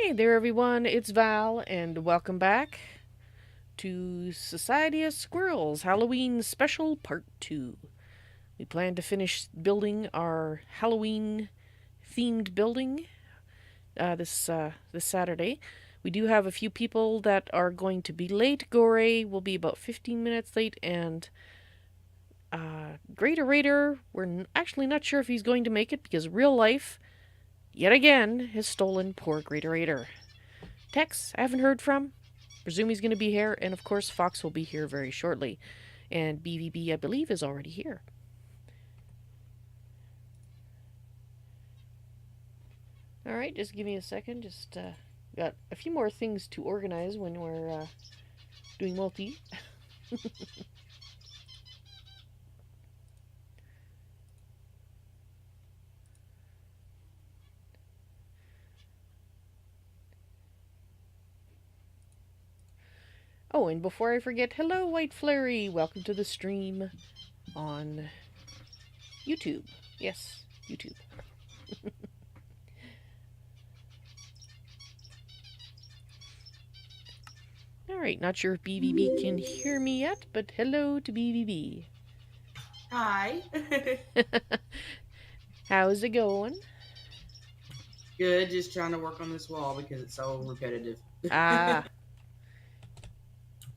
Hey there, everyone. It's Val, and welcome back to Society of Squirrels Halloween Special Part 2. We plan to finish building our Halloween themed building this Saturday. We do have a few people that are going to be late. Gore will be about 15 minutes late, and Greater Raider, we're actually not sure if he's going to make it because real life, yet again, has stolen poor Greater Raider. Tex, I haven't heard from. Presume he's going to be here, and of course, Fox will be here very shortly. And BVB, I believe, is already here. Alright, just give me a second. Just got a few more things to organize when we're doing multi. Oh, and before I forget, hello, White Flurry! Welcome to the stream on YouTube. Yes, YouTube. Alright, not sure if BVB can hear me yet, but hello to BVB. Hi. How's it going? Good, just trying to work on this wall because it's so repetitive. Ah.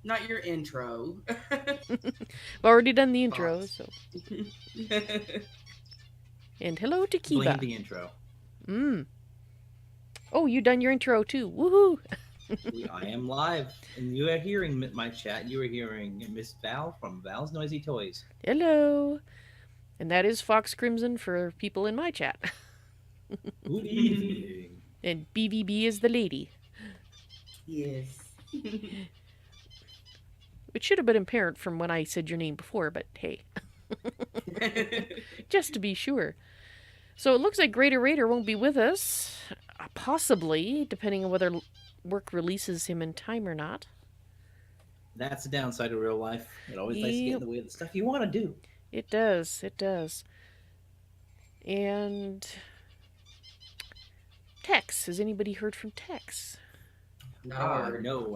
Not your intro. I've already done the intro, Fox. so. And hello to Kiba. Blame the intro. Oh, you done your intro too. Woohoo! I am live, and you are hearing my chat. You are hearing Miss Val from Val's NoisyToys. Hello. And that is FoxCrimson for people in my chat. Good evening. And BVB is the lady. Yes. It should have been apparent from when I said your name before, but hey. Just to be sure. So it looks like Greater Raider won't be with us. Possibly, depending on whether work releases him in time or not. That's the downside of real life. It always likes to get in the way of the stuff you want to do. It does. It does. And Tex. Has anybody heard from Tex? No,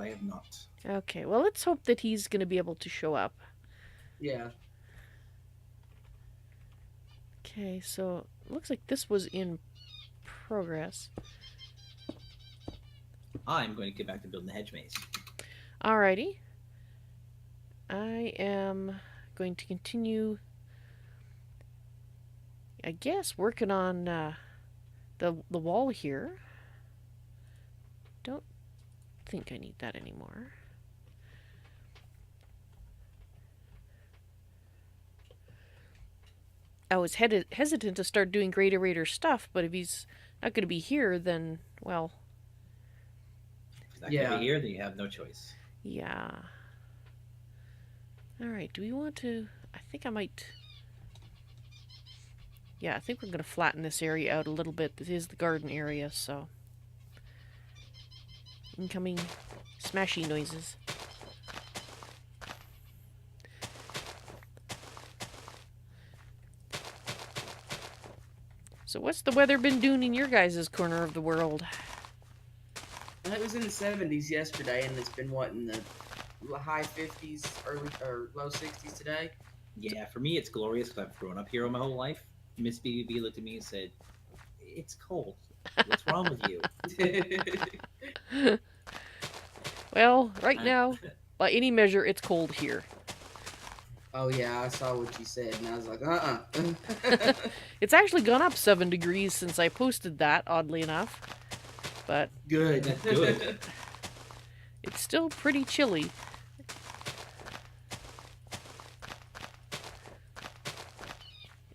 I have not. Okay, well, let's hope that he's going to be able to show up. Yeah. Okay, so it looks like this was in progress. I'm going to get back to building the hedge maze. Alrighty. I am going to continue, I guess, working on the wall here. Don't think I need that anymore. I was hesitant to start doing Greater Raider stuff, but if he's not going to be here, then, well... If he's not going to be here, then you have no choice. Yeah. Alright, do we want to... I think I might... Yeah, I think we're going to flatten this area out a little bit. This is the garden area, so... Incoming smashy noises. So what's the weather been doing in your guys' corner of the world? It was in the 70s yesterday, and it's been, what, in the high 50s, early or low 60s today? Yeah, for me it's glorious because I've grown up here all my whole life. Miss BB looked at me and said, "It's cold. What's wrong with you?" Well, right now, by any measure, it's cold here. Oh, yeah, I saw what you said, and I was like, It's actually gone up 7 degrees since I posted that, oddly enough. But... Good. That's good. It's still pretty chilly.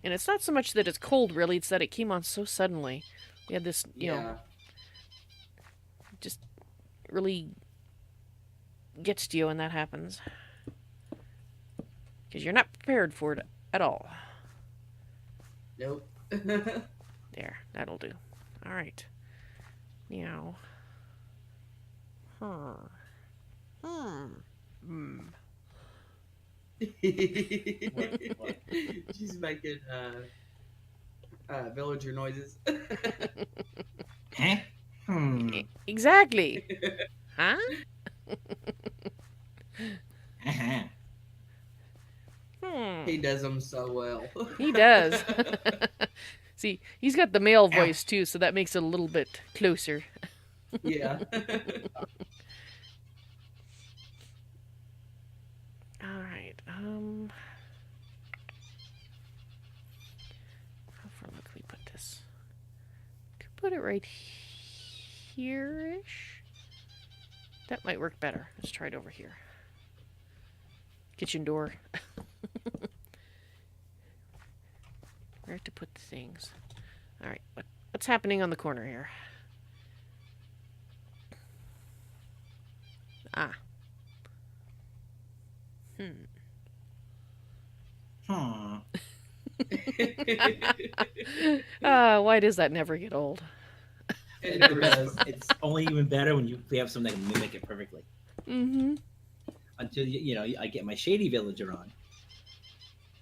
And it's not so much that it's cold, really, it's that it came on so suddenly. We had this, you know, just really gets to you when that happens. Because you're not prepared for it at all. Nope. There, that'll do. Alright. Meow. She's making villager noises. Huh? Exactly. Huh? Uh-huh. He Hmm. does them so well. He does. See, he's got the male Ow. voice too, so that makes it a little bit closer. Yeah. All right. How far can we put this? Could put it right here-ish. That might work better. Let's try it over here. Kitchen door. Where to put the things? All right. What's happening on the corner here? Ah. Hmm. Why does that never get old? It never does. It's only even better when we have something that can mimic it perfectly. Mm-hmm. Until I get my shady villager on.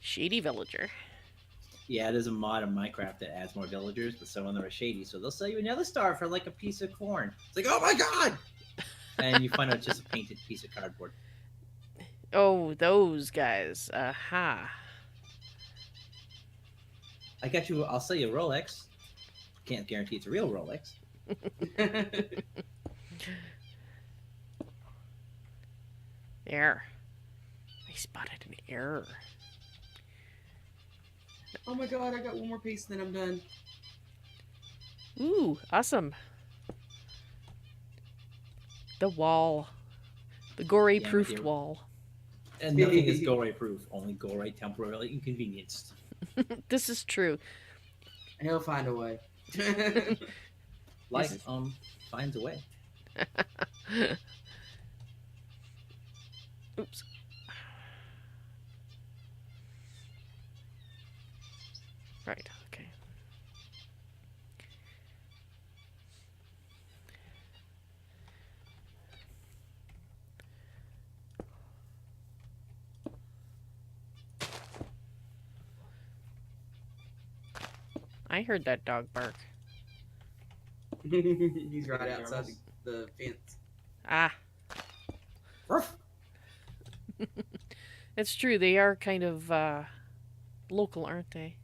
Shady villager. Yeah, there's a mod in Minecraft that adds more villagers, but some of them are shady, so they'll sell you another star for like a piece of corn. It's like, oh my god! And you find out it's just a painted piece of cardboard. Oh, those guys. Aha. I got you. I'll sell you a Rolex. Can't guarantee it's a real Rolex. There. I spotted an error. Oh my god, I got one more piece and then I'm done. Ooh, awesome. The wall. The gore-proofed dear. wall. And nothing is gore proof. Only gore temporarily inconvenienced. This is true. He'll find a way. Life finds a way. Oops. Right, okay. I heard that dog bark. He's right outside the fence. Ah. Ruff. It's true, they are kind of local, aren't they?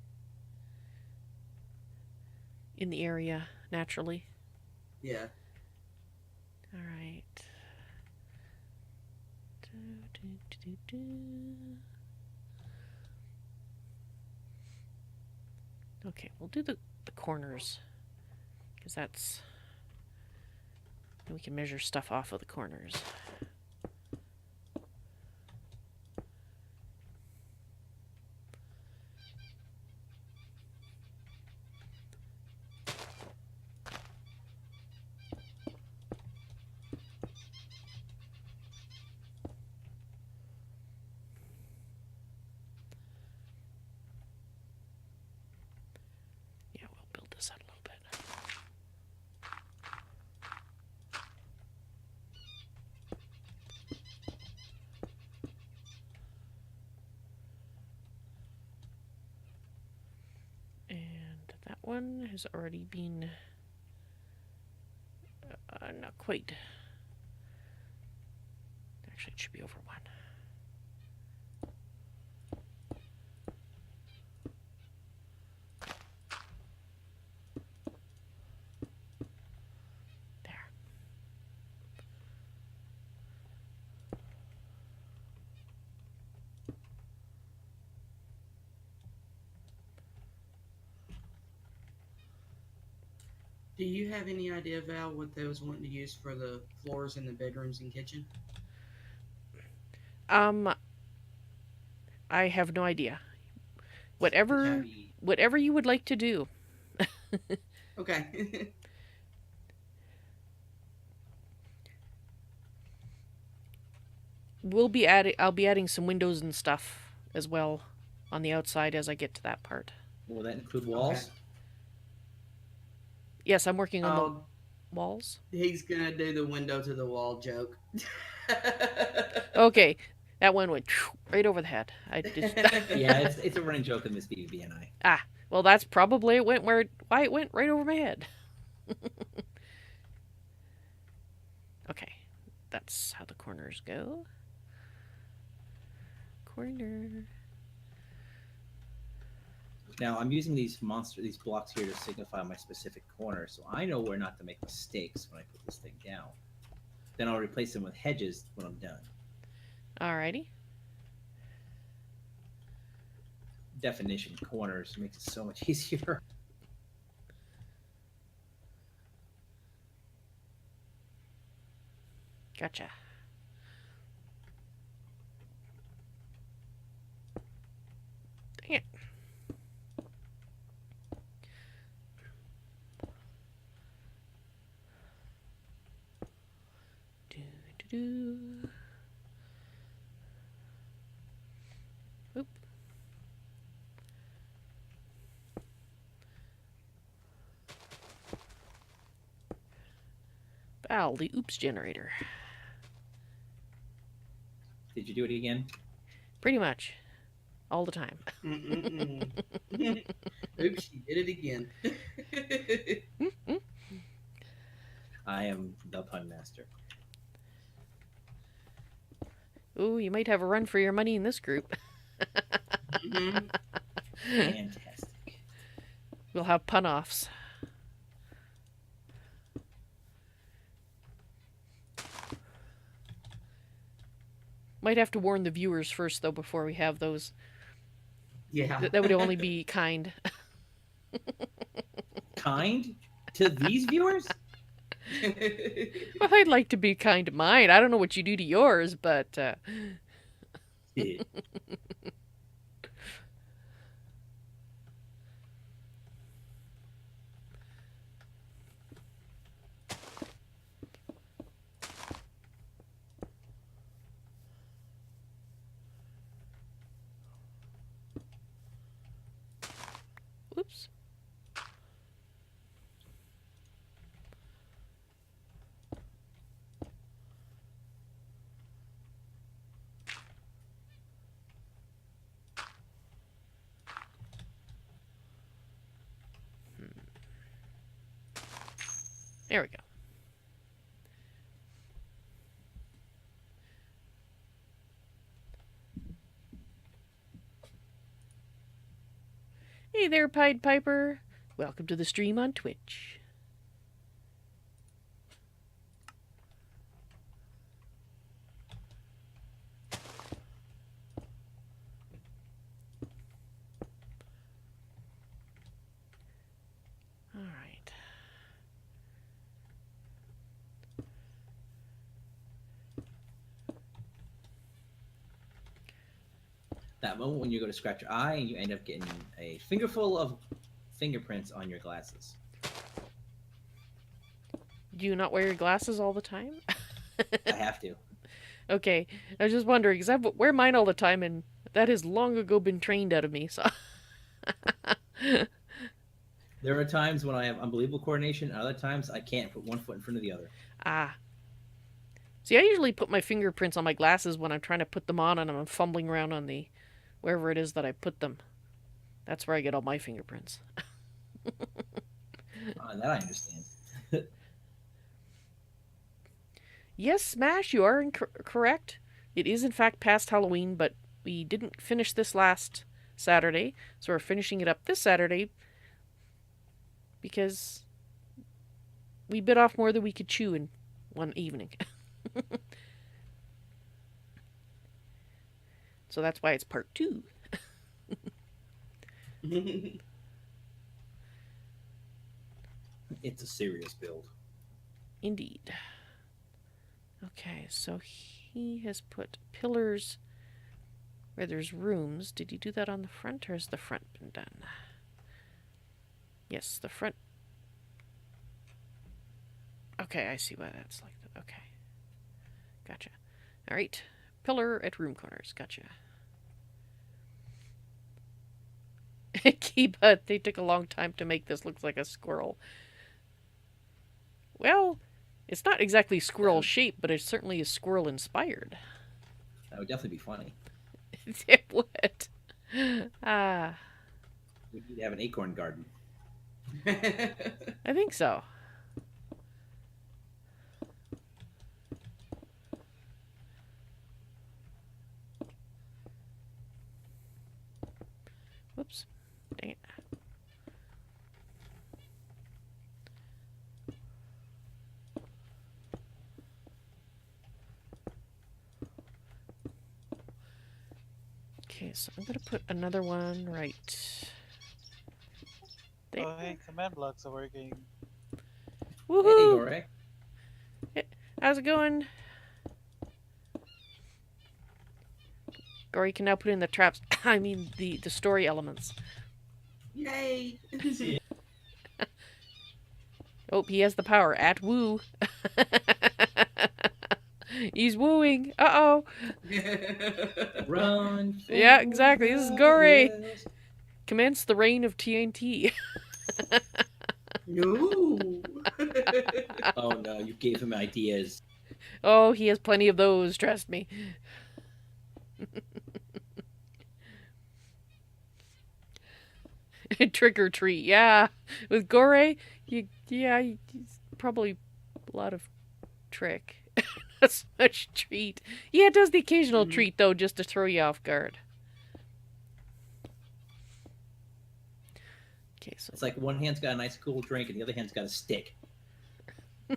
In the area, naturally. Yeah. Alright. Okay, we'll do the corners. Because that's... we can measure stuff off of the corners. Yeah, we'll build this out a little bit. And that one has already been not quite. Actually, it should be over one. There. Do you have any idea, Val, what they was wanting to use for the floors in the bedrooms and kitchen? I have no idea. Whatever you would like to do. Okay. I'll be adding some windows and stuff as well on the outside as I get to that part. Will that include walls? Okay. Yes, I'm working on Oh, the walls. he's gonna do the window to the wall joke. Okay, that one went right over the head. I just Yeah, it's a running joke of Miss BB and I. well, that's probably why it went right over my head. That's how the corners go. Corner. Now I'm using these blocks here to signify my specific corner, so I know where not to make mistakes when I put this thing down. Then I'll replace them with hedges when I'm done. Alrighty. Definition corners makes it so much easier. Gotcha. Dang it. Do. Oop. Val, the oops generator. Did you do it again? Pretty much. All the time. Oops, she did it again. I am the pun master. Ooh, you might have a run for your money in this group. Fantastic. We'll have pun-offs. Might have to warn the viewers first, though, before we have those. Yeah. That would only be kind. Kind to these viewers? Well, I'd like to be kind to mine. I don't know what you do to yours, but... Yeah. Oops. There we go. Hey there, Pied Piper. Welcome to the stream on Twitch. All right. That moment when you go to scratch your eye and you end up getting a fingerful of fingerprints on your glasses. Do you not wear your glasses all the time? I have to. Okay, I was just wondering, because I wear mine all the time, and that has long ago been trained out of me, so... There are times when I have unbelievable coordination, and other times I can't put one foot in front of the other. Ah. See, I usually put my fingerprints on my glasses when I'm trying to put them on, and I'm fumbling around on the... wherever it is that I put them. That's where I get all my fingerprints. That I understand. Yes, Smash, you are correct. It is, in fact, past Halloween, but we didn't finish this last Saturday, so we're finishing it up this Saturday because we bit off more than we could chew in one evening. So that's why it's part 2. It's a serious build. Indeed. Okay, so he has put pillars where there's rooms. Did you do that on the front, or has the front been done? Yes, the front. Okay, I see why that's like that. Okay. Gotcha. All right. Pillar at room corners. Gotcha. Kiba, they took a long time to make this look like a squirrel. Well, it's not exactly squirrel shaped, but it certainly is squirrel inspired. That would definitely be funny. It would. Ah. We need to have an acorn garden. I think so. Whoops. Dang it. Okay, so I'm gonna put another one right there. Oh, hey, command blocks are working. Hey, Woohoo! Gore. How's it going? Gory can now put in the traps. I mean, the story elements. Yay! Oh, he has the power at woo. He's wooing. Uh-oh. Run. Yeah, exactly. This is Gory. Hills. Commence the reign of TNT. No. Oh no, you gave him ideas. Oh, he has plenty of those, trust me. Trick or treat, yeah. With Gore, he's probably a lot of trick. Not so much treat. Yeah, it does the occasional treat, though, just to throw you off guard. Okay, so It's like one hand's got a nice cool drink and the other hand's got a stick. I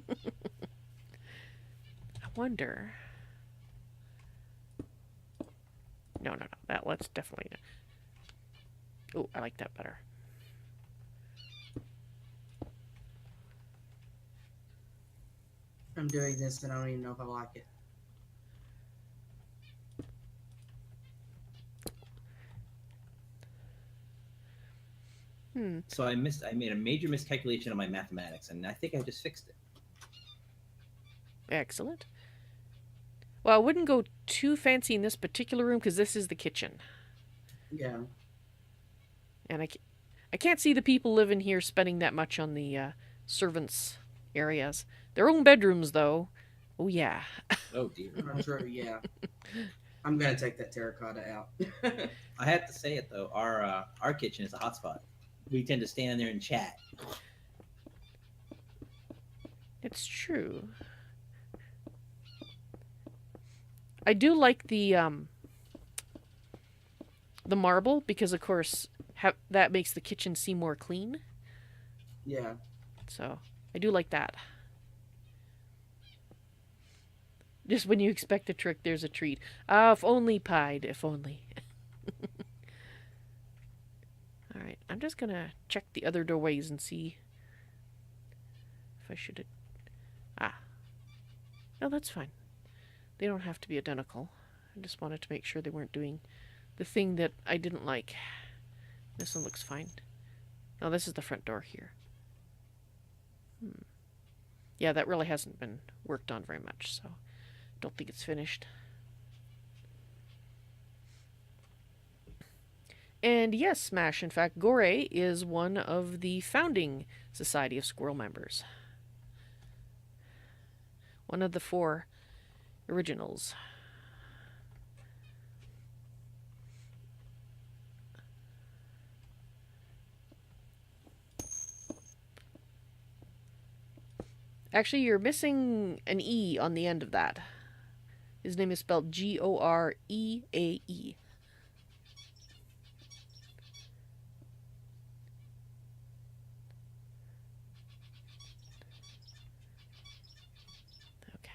wonder. No. Let's definitely. Oh, I like that better. I'm doing this and I don't even know if I like it. So I made a major miscalculation on my mathematics, and I think I just fixed it. Excellent. Well, I wouldn't go too fancy in this particular room because this is the kitchen. Yeah. And I can't see the people living here spending that much on the servants' areas. Their own bedrooms, though. Oh, yeah. Oh dear. I'm sure, yeah. I'm gonna take that terracotta out. I have to say it though, our kitchen is a hotspot. We tend to stand there and chat. It's true. I do like the marble because, of course, that makes the kitchen seem more clean. Yeah. So I do like that. Just when you expect a trick, there's a treat. Ah, if only, pied, if only. Alright, I'm just gonna check the other doorways and see if I should... No, that's fine. They don't have to be identical. I just wanted to make sure they weren't doing the thing that I didn't like. This one looks fine. No, this is the front door here. Yeah, that really hasn't been worked on very much, so don't think it's finished. And yes, Smash, in fact, Gore is one of the founding Society of Squirrel members. One of the 4 originals. Actually, you're missing an E on the end of that. His name is spelled Goreae. Okay.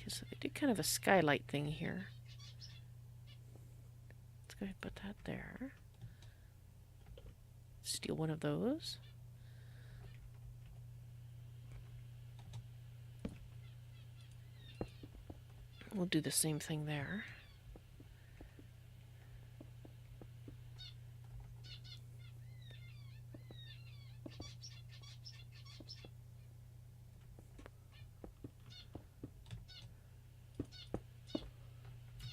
So they did kind of a skylight thing here. Let's go ahead and put that there. Steal one of those. We'll do the same thing there.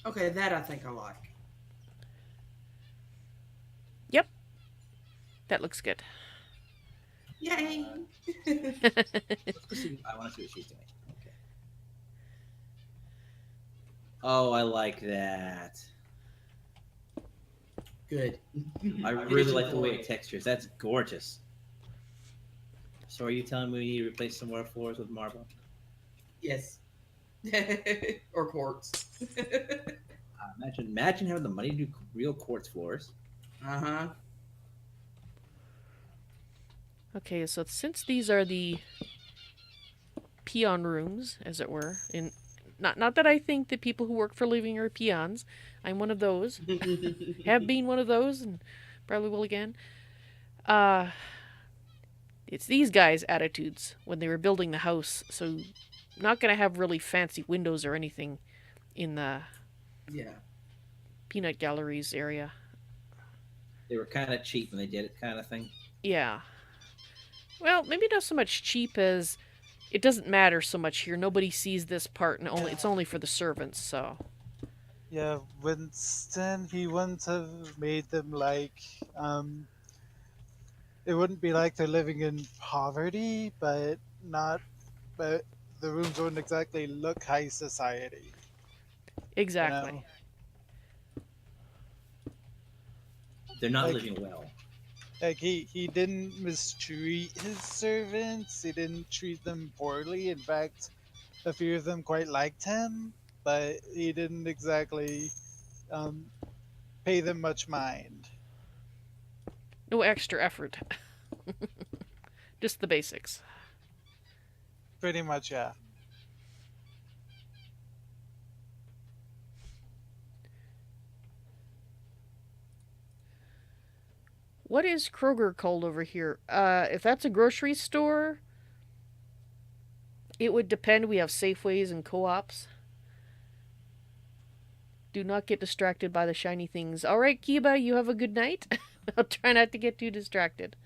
Okay, that I think I like. Yep. That looks good. Yay! Let's go see. I want to see what she's doing. Okay. Oh, I like that. Good. I really like the way it textures. That's gorgeous. So are you telling me we need to replace some more floors with marble? Yes. Or quartz. Imagine having the money to do real quartz floors. Uh-huh. Okay, so since these are the peon rooms, as it were, in not that I think that people who work for a living are peons. I'm one of those. Have been one of those, and probably will again. Uh, it's these guys' attitudes when they were building the house. So, not gonna have really fancy windows or anything in the Yeah. peanut galleries area. They were kind of cheap when they did it, kind of thing. Yeah. Well, maybe not so much cheap as it doesn't matter so much here. Nobody sees this part, and it's only for the servants. So Yeah, Winston, he wouldn't have made them like, it wouldn't be like they're living in poverty, but not, but the rooms wouldn't exactly look high society, you exactly. know? They're not Like, living well. like he didn't mistreat his servants, he didn't treat them poorly. In fact, a few of them quite liked him, but he didn't exactly um, pay them much mind. No extra effort. Just the basics. Pretty much, yeah. What is Kroger called over here? If that's a grocery store, it would depend. We have Safeways and co-ops. Do not get distracted by the shiny things. All right, Kiba, you have a good night. I'll try not to get too distracted.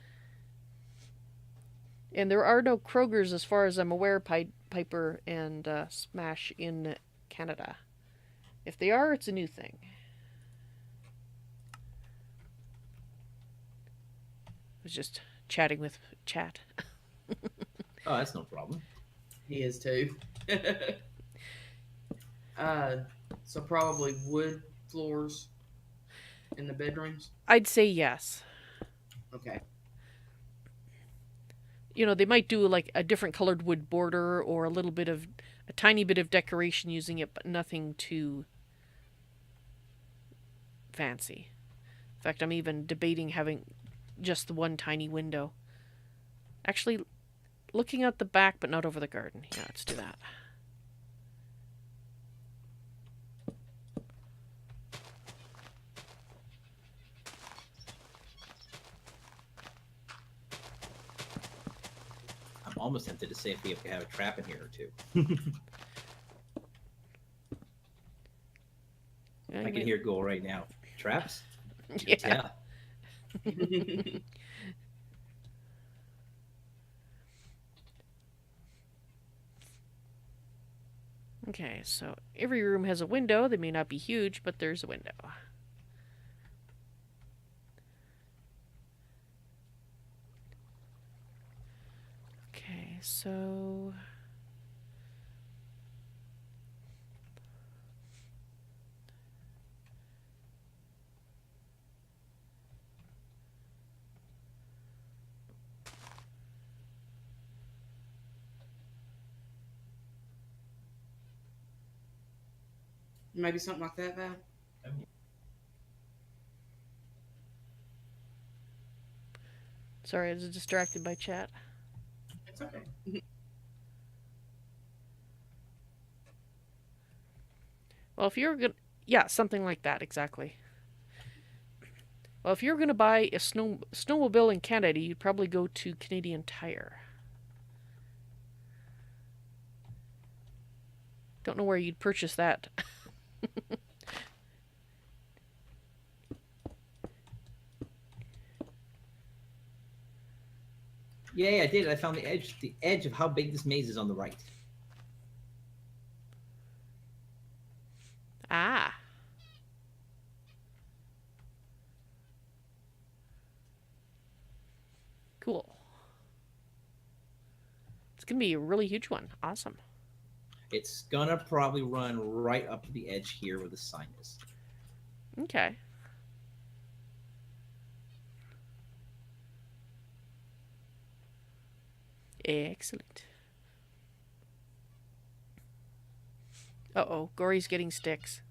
And there are no Krogers, as far as I'm aware, Piper and Smash in Canada. If they are, it's a new thing. I was just chatting with chat. Oh, that's no problem. He is too. uh, so probably wood floors in the bedrooms. I'd say yes. Okay. You know, they might do like a different colored wood border or a tiny bit of decoration using it, but nothing too fancy. In fact, I'm even debating having just the one tiny window. Actually, looking out the back, but not over the garden. Yeah, let's do that. I'm almost tempted to say if we have a trap in here or two. Yeah, I can hear it go right now. Traps? Yeah. Okay, so every room has a window. They may not be huge, but there's a window. Okay, so Maybe something like that, Val. sorry, I was distracted by chat. It's okay. Well, if you're gonna, yeah, something like that exactly. Well, if you're gonna buy a snowmobile in Canada, you'd probably go to Canadian Tire. Don't know where you'd purchase that. Yeah, I did. I found the edge of how big this maze is on the right. Ah. Cool. It's gonna be a really huge one. Awesome. It's gonna probably run right up to the edge here where the sign is. Okay. Excellent. Uh-oh, Gory's getting sticks.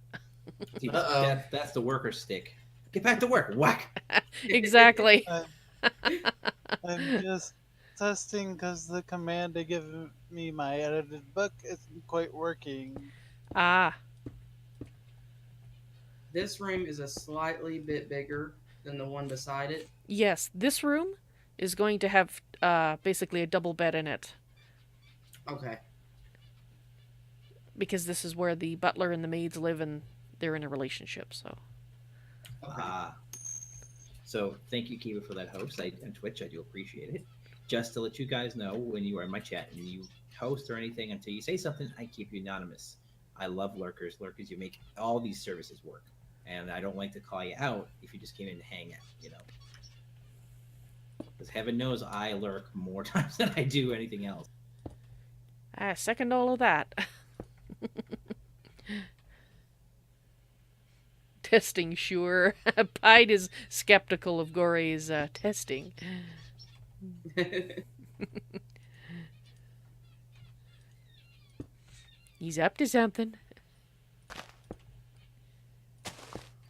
See, Uh-oh. that's the worker stick. Get back to work. Whack. Exactly. I'm, I'm just testing because the command they give me my edited book isn't quite working. Ah, This room is a slightly bit bigger than the one beside it. yes, this room is going to have basically a double bed in it Okay. because this is where the butler and the maids live and they're in a relationship, so. Okay. Ah. So thank you, Kiva, for that host. On Twitch, I do appreciate it. Just to let you guys know, when you are in my chat and you host or anything, until you say something, I keep you anonymous. I love lurkers. Lurkers, you make all these services work. And I don't like to call you out if you just came in to hang out, you know. Because heaven knows I lurk more times than I do anything else. I second all of that. Testing, sure. Pied is skeptical of Gory's testing. He's up to something.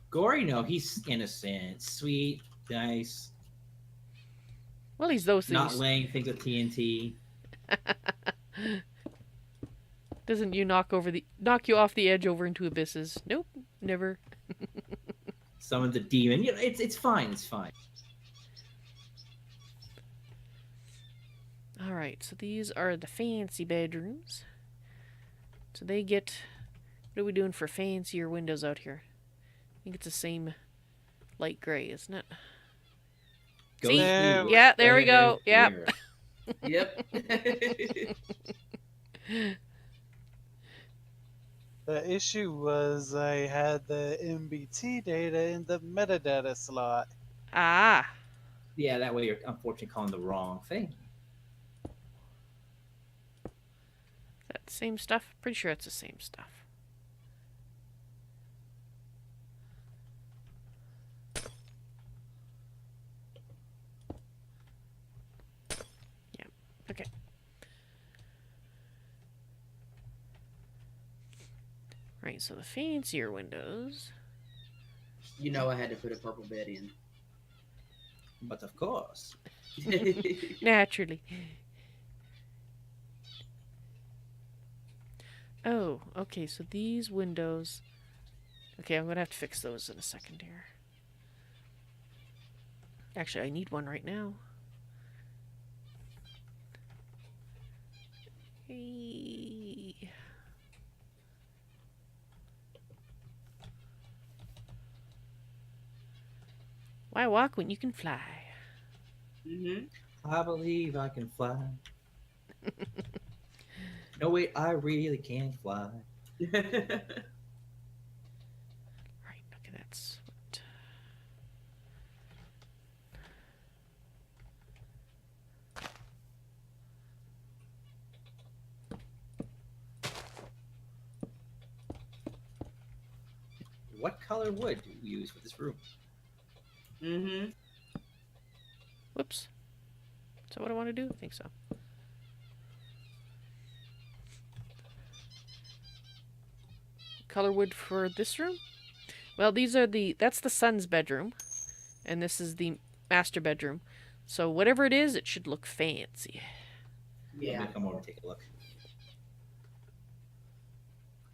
Gory, no, he's innocent, sweet, nice, Well, he's those not things. laying things with TNT. Doesn't you knock you off the edge over into abysses? Nope, never. Summons a demon. You know, it's fine. It's fine. All right, so these are the fancy bedrooms. So they get. What are we doing for fancier windows out here? I think it's the same light gray, isn't it? See? There- Yeah, there we go. Yep. Yep. The issue was I had the MBT data in the metadata slot. Ah, Yeah, that way you're unfortunately calling the wrong thing. that same stuff? Pretty sure it's the same stuff. Yeah, okay. Right, so the fancier windows. You know I had to put a purple bed in. But of course, Naturally. Oh, okay, so these windows. Okay, I'm gonna have to fix those in a second here. Actually, I need one right now. Hey. Why walk when you can fly? Mm-hmm. I believe I can fly. No, wait, I really can fly. Right, okay, that's what. What color wood do you use for this room? Mm-hmm. Whoops. Is that what I want to do? I think so. Color wood for this room? Well, that's the son's bedroom. And this is the master bedroom. So whatever it is, it should look fancy. Let Yeah. me come over and take a look.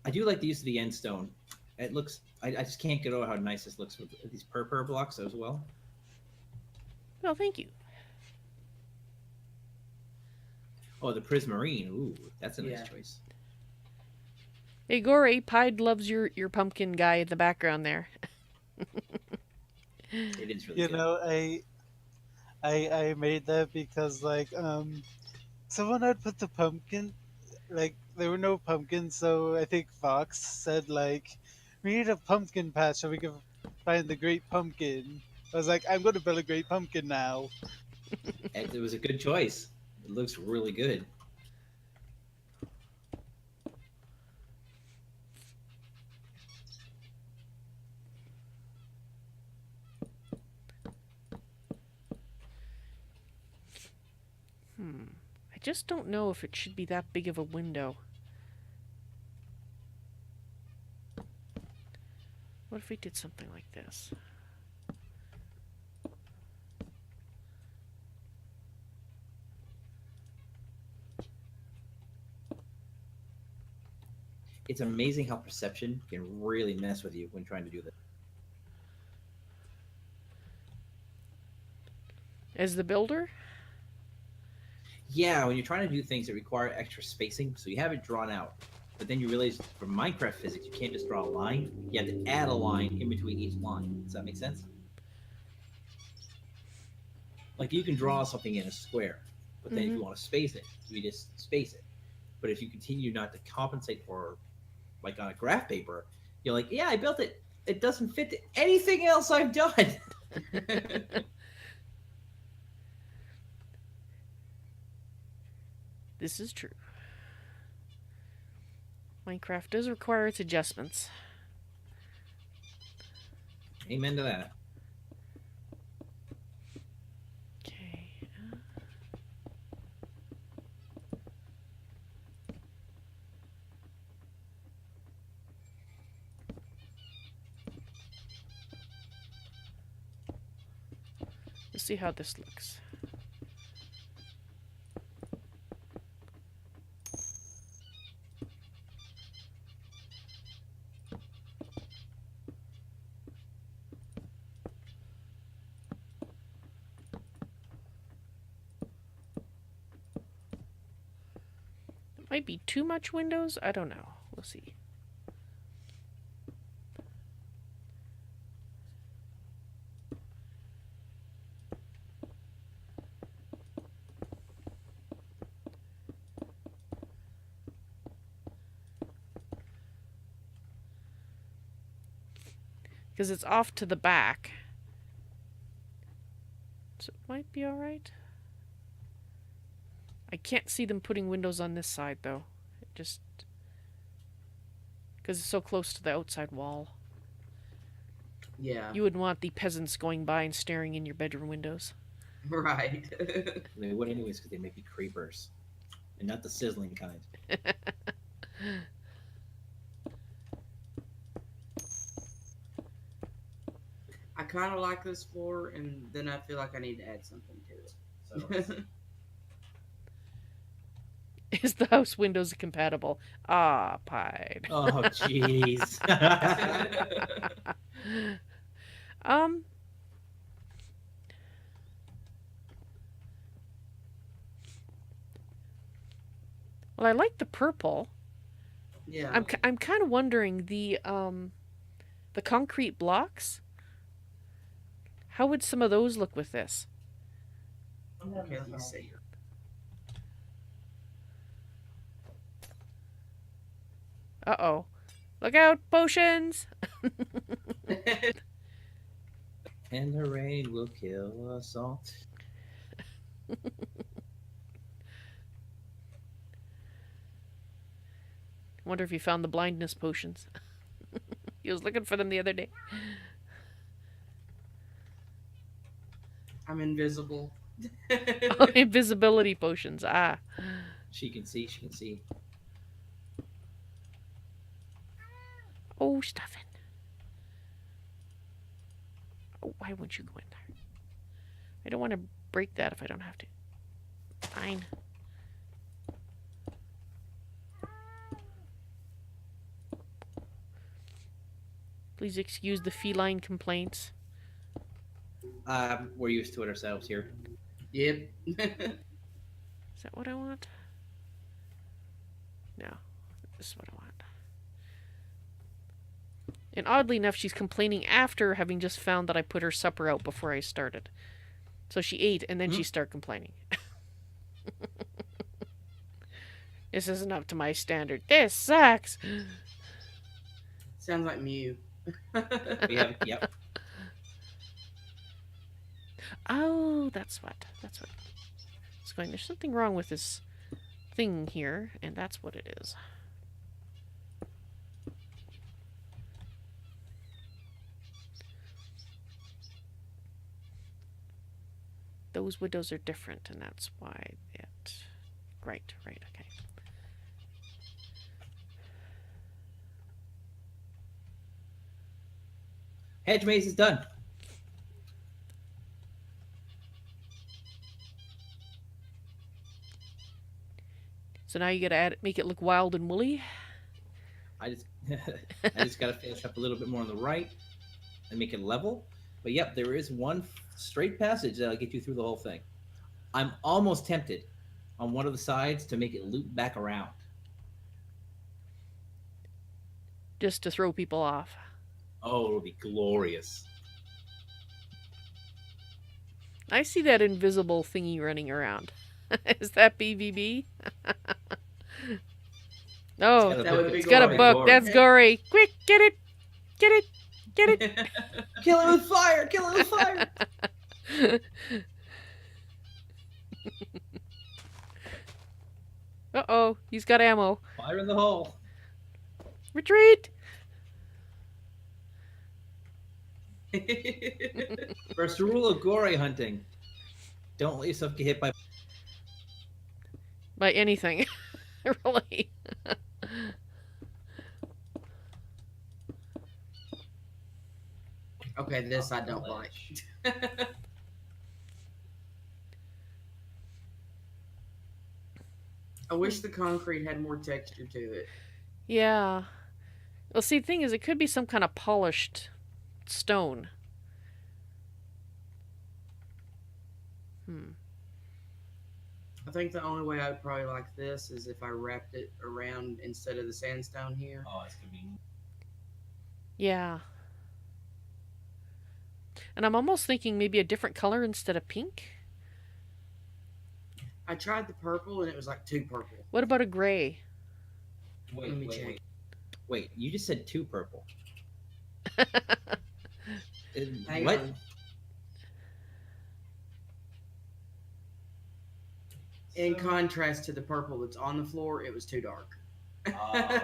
I do like the use of the end stone. It looks. I just can't get over how nice this looks with these purple blocks as well. Well, thank you. Oh, the prismarine. Ooh, that's a nice Yeah. choice. Hey, Gory, Pied loves your pumpkin guy in the background there. It is really You good. know, I made that because someone had put the pumpkin, like there were no pumpkins, so I think Fox said like we need a pumpkin patch so we can find the great pumpkin. I was like, I'm gonna build a great pumpkin now. It was a good choice. It looks really good. I just don't know if it should be that big of a window. What if we did something like this? It's amazing how perception can really mess with you when trying to do this. As the builder? Yeah, when you're trying to do things that require extra spacing, so you have it drawn out, but then you realize for Minecraft physics, you can't just draw a line. You have to add a line in between each line. Does that make sense? Like you can draw something in a square, but then if you want to space it, you just space it. But if you continue not to compensate for, like on a graph paper, you're like, yeah, I built it. It doesn't fit to anything else I've done. This is true. Minecraft does require its adjustments. Amen to that. Okay. Let's see how this looks. Might be too much windows. I don't know. We'll see. Because it's off to the back. So it might be alright. I can't see them putting windows on this side, though. It just... because it's so close to the outside wall. Yeah. You wouldn't want the peasants going by and staring in your bedroom windows. Right. They would anyways because they may be creepers, and not the sizzling kind. I kind of like this floor, and then I feel like I need to add something to it. So Is the house Windows compatible? Ah, pied. oh jeez. Well, I like the purple. Yeah. I'm kind of wondering the concrete blocks. How would some of those look with this? Okay, let me see. Uh-oh. Look out, potions! And the rain will kill us all. Wonder if he found the blindness potions. He was looking for them the other day. I'm invisible. Oh, invisibility potions. Ah. She can see. She can see. Oh, stuffing. Oh, why wouldn't you go in there? I don't want to break that if I don't have to. Fine. Please excuse the feline complaints. We're used to it ourselves here. Yep. Is that what I want? No. This is what I want. And oddly enough, she's complaining after having just found that I put her supper out before I started. So she ate, and then she started complaining. This isn't up to my standard. This sucks! Sounds like Mew. We have, yep. Oh, that's what. That's what. It's going, there's something wrong with this thing here, and that's what it is. Those windows are different, and that's why it... Right, okay. Hedge maze is done. So now you gotta make it look wild and woolly. I just I just got to finish up a little bit more on the right and make it level. But yep, there is one straight passage that'll get you through the whole thing. I'm almost tempted on one of the sides to make it loop back around. Just to throw people off. Oh, it'll be glorious. I see that invisible thingy running around. Is that BBB? Oh, It's got a That book. would be it's got a gory. book. That's gory. Quick, get it! Get it! Get it! Kill it with fire! Kill it with fire! Uh-oh, he's got ammo. Fire in the hole. Retreat! First rule of gory hunting: don't let yourself get hit by. By anything. Really. Okay, this I don't like. I wish the concrete had more texture to it. Yeah. Well, see, the thing is, it could be some kind of polished stone. I think the only way I'd probably like this is if I wrapped it around instead of the sandstone here. Oh, it's gonna be. Yeah. And I'm almost thinking maybe a different color instead of pink. I tried the purple and it was like too purple. What about a gray? Wait, Let me wait, check. wait. Wait, you just said two purple. Hang What? on. In contrast to the purple that's on the floor, it was too dark. Oh.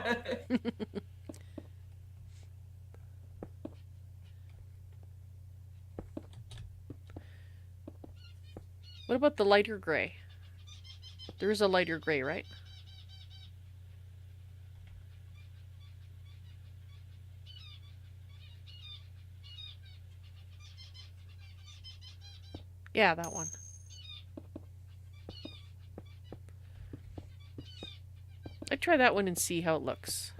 What about the lighter gray? There is a lighter gray, right? Yeah, that one. I'd try that one and see how it looks.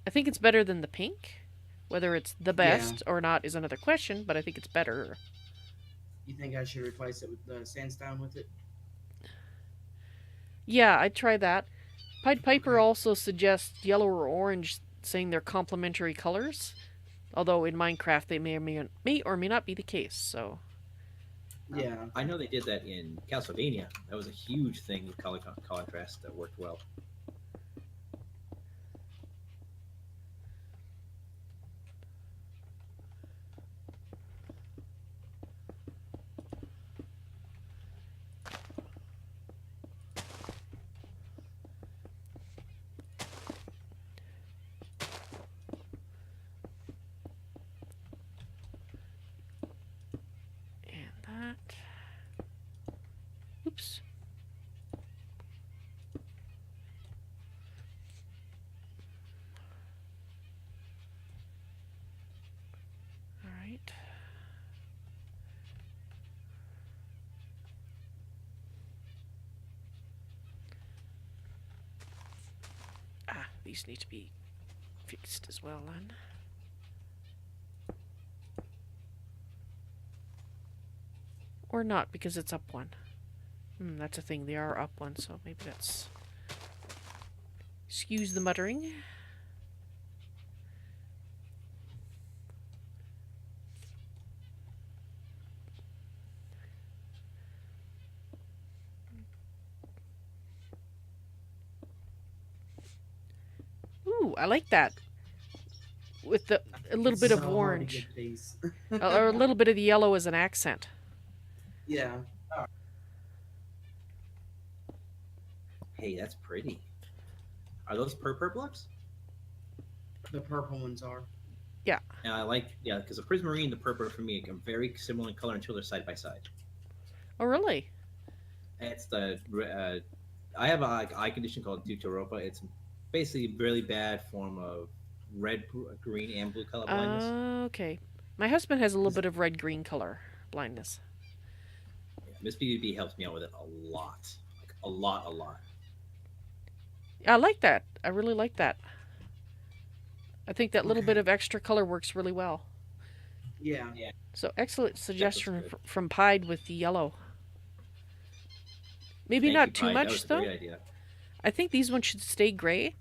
I think it's better than the pink. Whether it's the best or not is another question, but I think it's better. You think I should replace it with the sandstone with it? Yeah, I'd try that. Pied Piper Okay. also suggests yellow or orange, saying they're complementary colors. Although in Minecraft they may or may not be the case, so... Yeah. I know they did that in Castlevania. That was a huge thing with color contrast that worked well. And that... Oops. Alright. Ah, these need to be fixed as well then. Or not, because it's up one. That's a thing, they are up one, so maybe that's... Excuse the muttering. Ooh, I like that. With a little bit of So hard to orange. get these. Or a little bit of the yellow as an accent. Yeah. Hey, that's pretty. Are those purple blocks? The purple ones are. And I like, yeah, because the prismarine and the purple for me are very similar in color until they're side by side. Oh, really? It's the I have a eye condition called deuteropa. It's basically a really bad form of red, green, and blue color blindness. Okay. My husband has a little bit of red-green color blindness. Yeah, Miss BBB helps me out with it a lot, like a lot, a lot. I like that. I really like that. I think that little bit Okay. of extra color works really well. Yeah. So excellent That was suggestion good. from Pied with the yellow. Maybe Thank you, not too Pi. That was much a though. great idea. I think these ones should stay gray.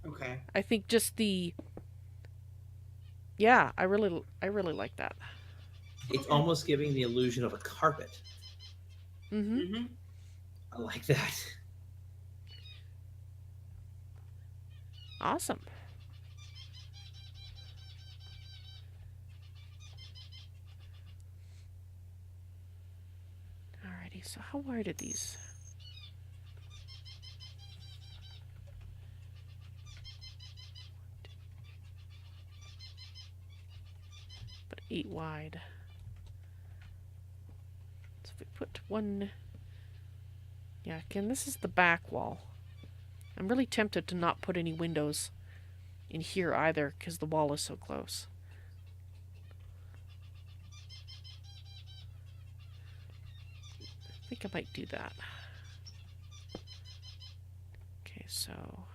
Okay. I think just the I really like that. It's Okay. almost giving the illusion of a carpet. Mhm. Mm-hmm. I like that. Awesome. Alrighty. So how wide are these? But 8 wide. So if we put one, yeah. Again, this is the back wall. I'm really tempted to not put any windows in here either because the wall is so close. I think I might do that. Okay, so 1,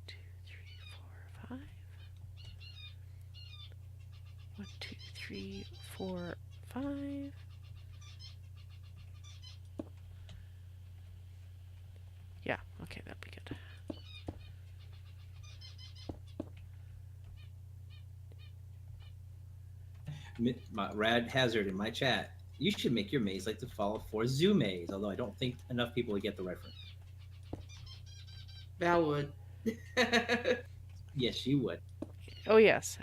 2, 3, 4, 5. 1, 2, 3, 4, 5. Yeah, okay, that'll be good. Rad Hazard in my chat. You should make your maze like the Fallout 4 Zoo maze, although I don't think enough people would get the reference. Val would. Yes, you would. Oh, yes.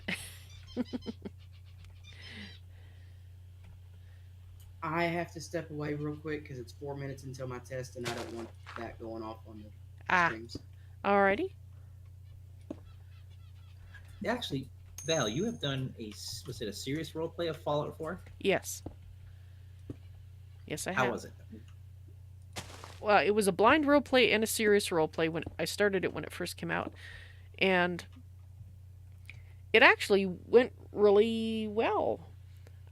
I have to step away real quick because it's 4 minutes until my test, and I don't want that going off on the Ah, streams. alrighty. Actually, Val, you have done was it a serious role play of Fallout 4? Yes. Yes, I How have. was it? Well, it was a blind roleplay and a serious roleplay when I started it when it first came out. And it actually went really well.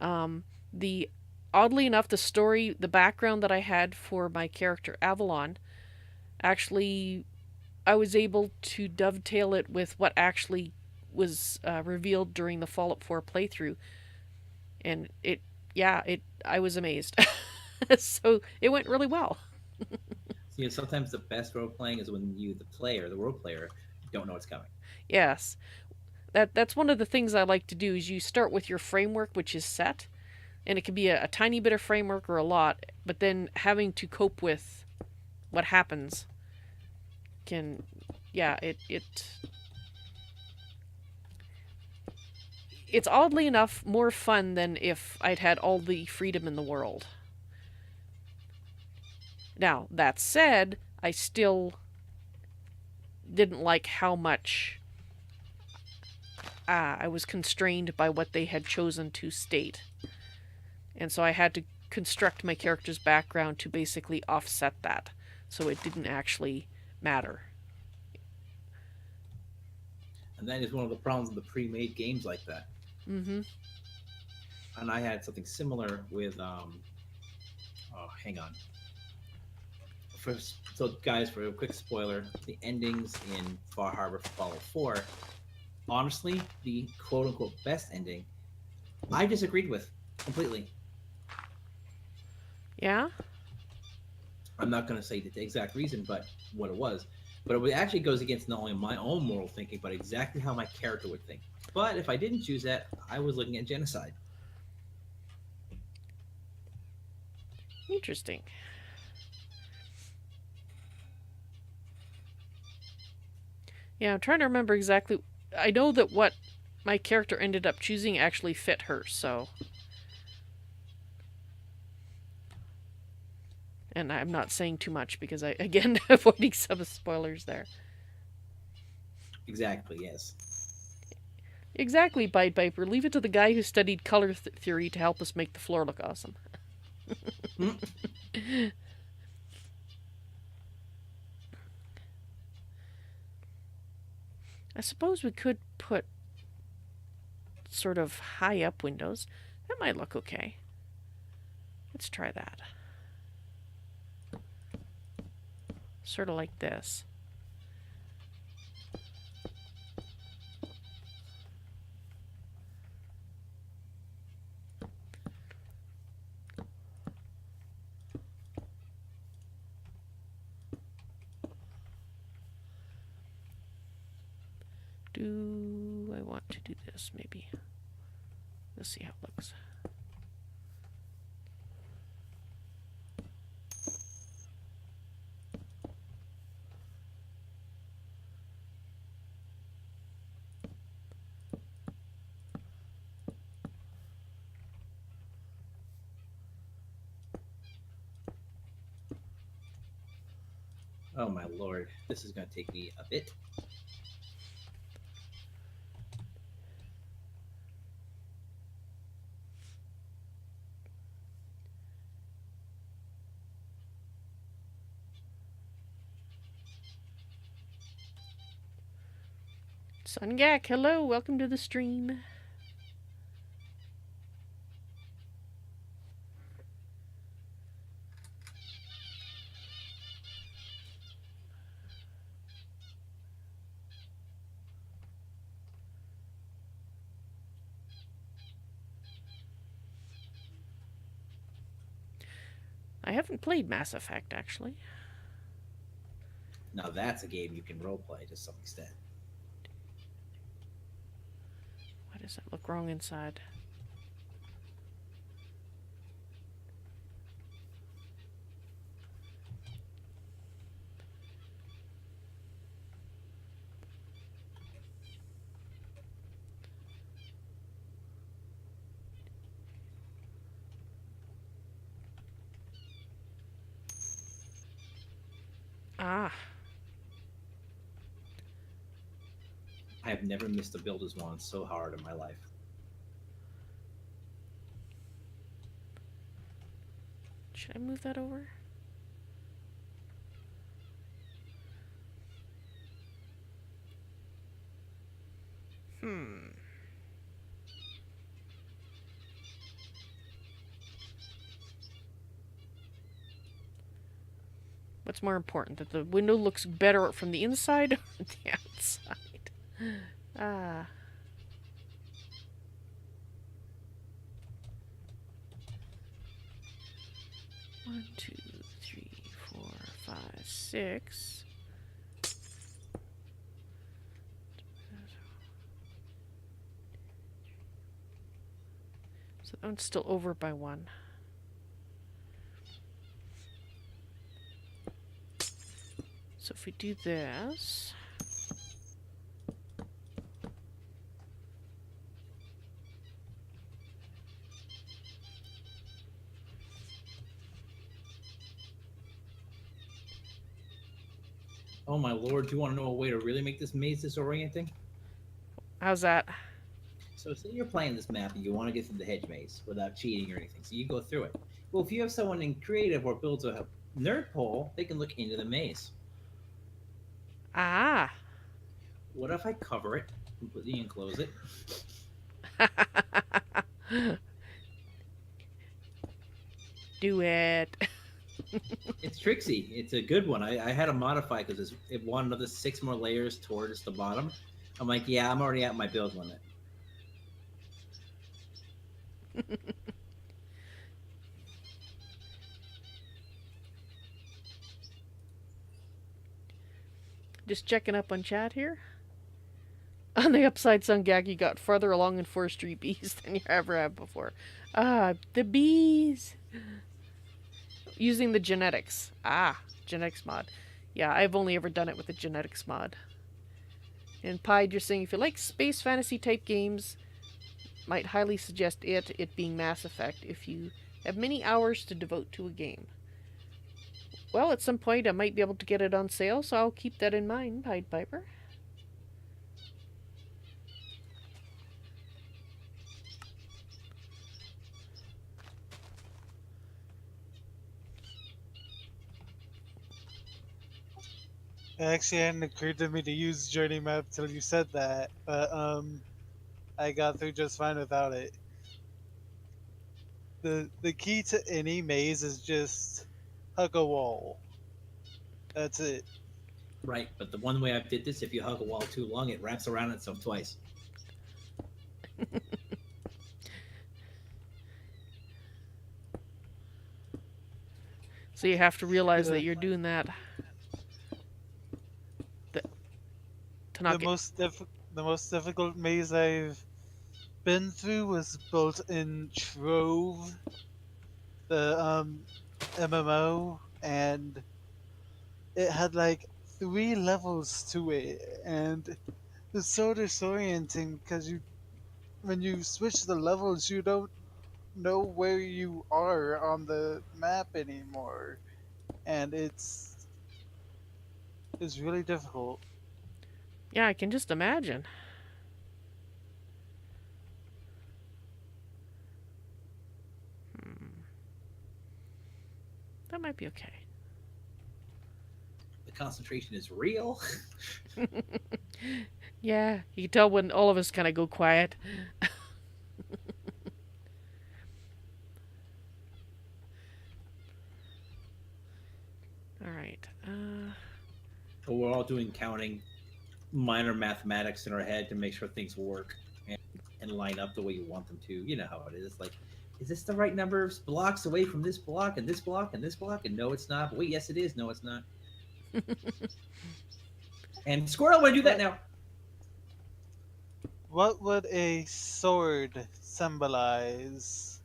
The oddly enough, the story, the background that I had for my character Avalon, actually, I was able to dovetail it with what actually was revealed during the Fallout 4 playthrough, and I was amazed. So it went really well. See, sometimes the best role playing is when you, the player, the role player, don't know what's coming. Yes, that's one of the things I like to do. Is you start with your framework, which is set, and it can be a tiny bit of framework or a lot, but then having to cope with what happens can, yeah, it's oddly enough more fun than if I'd had all the freedom in the world. Now, that said, I still didn't like how much I was constrained by what they had chosen to state. And so I had to construct my character's background to basically offset that, so it didn't actually matter. And that is one of the problems with the pre-made games like that. Mm-hmm. And I had something similar with oh, hang on. So guys, for a quick spoiler, the endings in Far Harbor Fallout 4, honestly, the quote-unquote best ending, I disagreed with completely. Yeah? I'm not going to say the exact reason, but what it was. But it actually goes against not only my own moral thinking, but exactly how my character would think. But if I didn't choose that, I was looking at genocide. Interesting. Yeah, I'm trying to remember exactly. I know that what my character ended up choosing actually fit her, so. And I'm not saying too much because I, again, avoiding some spoilers there. Exactly, yes. Exactly, Bite Viper. Leave it to the guy who studied color theory to help us make the floor look awesome. I suppose we could put sort of high up windows. That might look okay. Let's try that. Sort of like this. Do I want to do this? Maybe. Let's see how it looks. Oh my lord, this is going to take me a bit. Sungak, hello, welcome to the stream. I haven't played Mass Effect, actually. Now that's a game you can roleplay to some extent. Why does that look wrong inside? Ah. I have never missed a builder's wand so hard in my life. Should I move that over? What's more important, that the window looks better from the inside or the outside? Ah. One, two, three, 4, 5, 6. So that one's still over by 1. So if we do this, Oh my lord, do you want to know a way to really make this maze disorienting? how's that? So say you're playing this map and you want to get through the hedge maze without cheating or anything, so you go through it. Well, if you have someone in creative or builds a nerd pole, they can look into the maze. Ah. What if I cover it, completely enclose it? Do it. It's tricksy. It's a good one. I had to modify because it wanted another 6 more layers towards the bottom. I'm like, yeah, I'm already at my build limit. Just checking up on chat here. On the upside, Sungak, you got farther along in forestry bees than you ever have before. Ah, the bees! Using the genetics. Ah, genetics mod. Yeah, I've only ever done it with the genetics mod. And Pied, you're saying if you like space fantasy type games, might highly suggest it being Mass Effect if you have many hours to devote to a game. Well, at some point I might be able to get it on sale, so I'll keep that in mind, Pied Piper. It actually hadn't occurred to me to use journey map till you said that, but I got through just fine without it. The key to any maze is just hug a wall. That's it. Right, but the one way I did this, if you hug a wall too long, it wraps around itself twice. So you have to realize that The you're doing that to the not get. most the most difficult maze I've been through was built in Trove, the MMO, and it had like 3 levels to it, and it's so disorienting because you when you switch the levels, you don't know where you are on the map anymore, and it's really difficult. Yeah, I can just imagine. Hmm. That might be okay. The concentration is real. Yeah, you can tell when all of us kind of go quiet. All right. We're all doing counting, minor mathematics in our head to make sure things work and line up the way you want them to. You know how it is. Like, is this the right number of blocks away from this block and this block and this block? And no, it's not. But wait, yes, it is. No, it's not. And Squirrel, want to do that What now? what would a sword symbolize?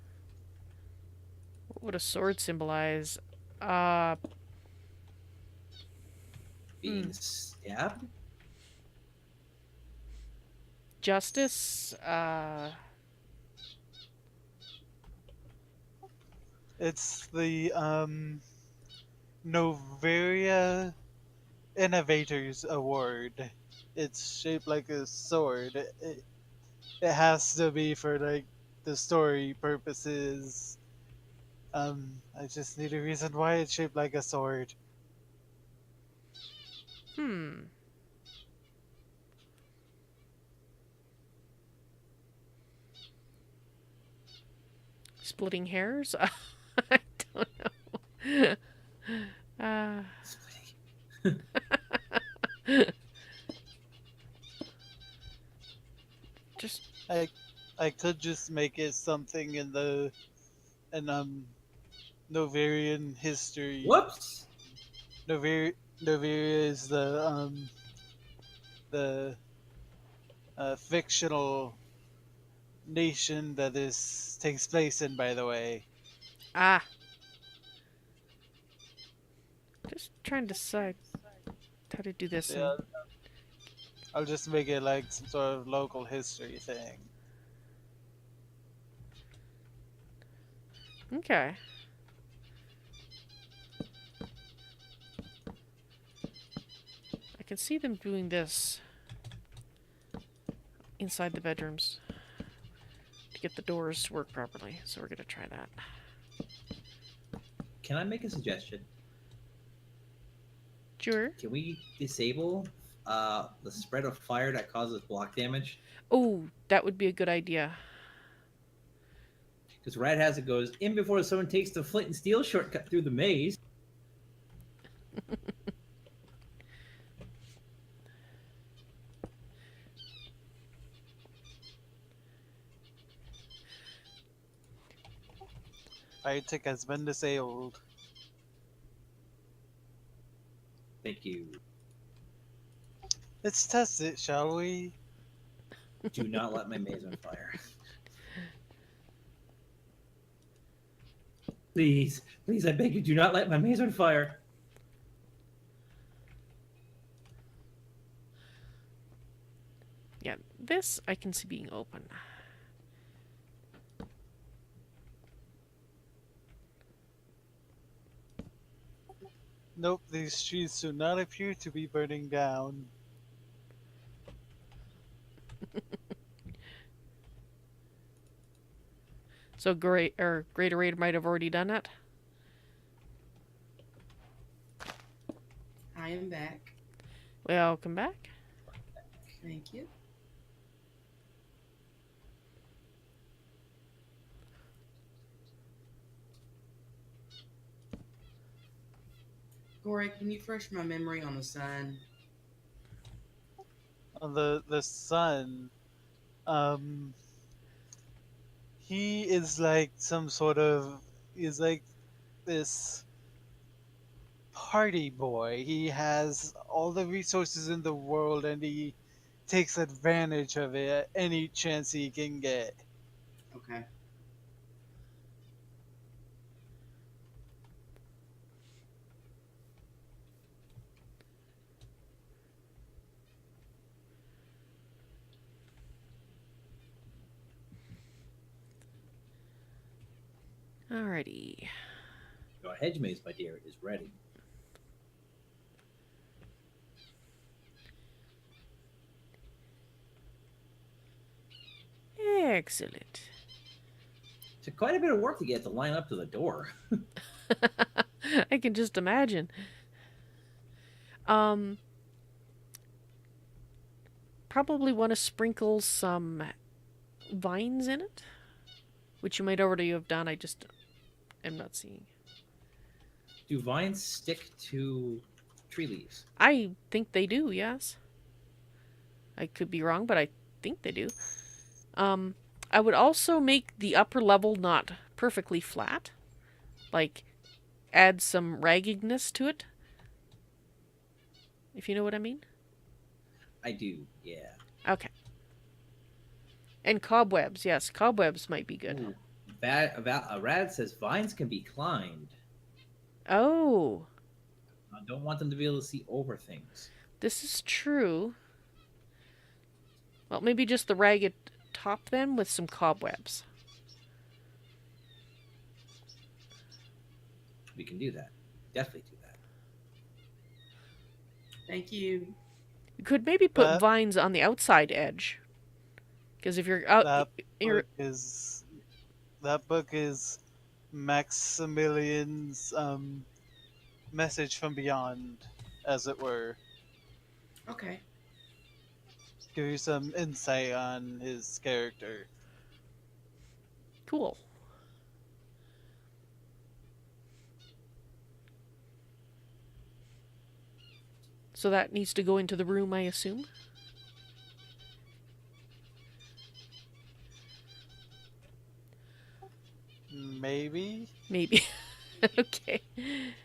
What would a sword symbolize? Uh, Being stabbed? Justice. It's the Novaria Innovators Award. It's shaped like a sword. It has to be for like the story purposes. I just need a reason why it's shaped like a sword. Hmm. Splitting hairs. I don't know. Uh, just I I could just make it something in Novarian history. Whoops! Novaria is the fictional nation that this takes place in, by the way. ah. Just trying to decide how to do this. And Yeah, I'll just make it like some sort of local history thing. okay. I can see them doing this inside the bedrooms to get the doors to work properly. So we're gonna try that. Can I make a suggestion? Sure. Can we disable the spread of fire that causes block damage? Oh, that would be a good idea. Because Rat Hazard goes in before someone takes the flint and steel shortcut through the maze. Fire tick has been disabled. Thank you. Let's test it, shall we? Do not let my maze on fire. Please, please, I beg you, do not light my maze on fire. Yeah, this I can see being open. Nope, these trees do not appear to be burning down. So Greater Raid might have already done it. I am back. Welcome back. Thank you. Corey, can you fresh my memory on the sun? The son, um, he is like some sort of he's like this party boy. He has all the resources in the world, and he takes advantage of it at any chance he can get. Okay. Alrighty. Your hedge maze, my dear, is ready. Excellent. Took quite a bit of work to get the line up to the door. I can just imagine. Um, probably want to sprinkle some vines in it, which you might already have done. I just am not seeing. Do vines stick to tree leaves? I think they do, yes. I could be wrong, but I think they do. I would also make the upper level not perfectly flat. Like, add some raggedness to it. If you know what I mean. I do, yeah. Okay. And cobwebs, yes. Cobwebs might be good. Ooh. Rad says vines can be climbed. Oh, I don't want them to be able to see over things. this is true. Well, maybe just the ragged top then with some cobwebs. We can do that. Definitely do that. Thank you. You could maybe put That vines on the outside edge. Because if you're out, that you're, book is Maximilian's message from beyond, as it were. Okay. Give you some insight on his character. cool. So that needs to go into the room, I assume. Maybe. Maybe. Okay.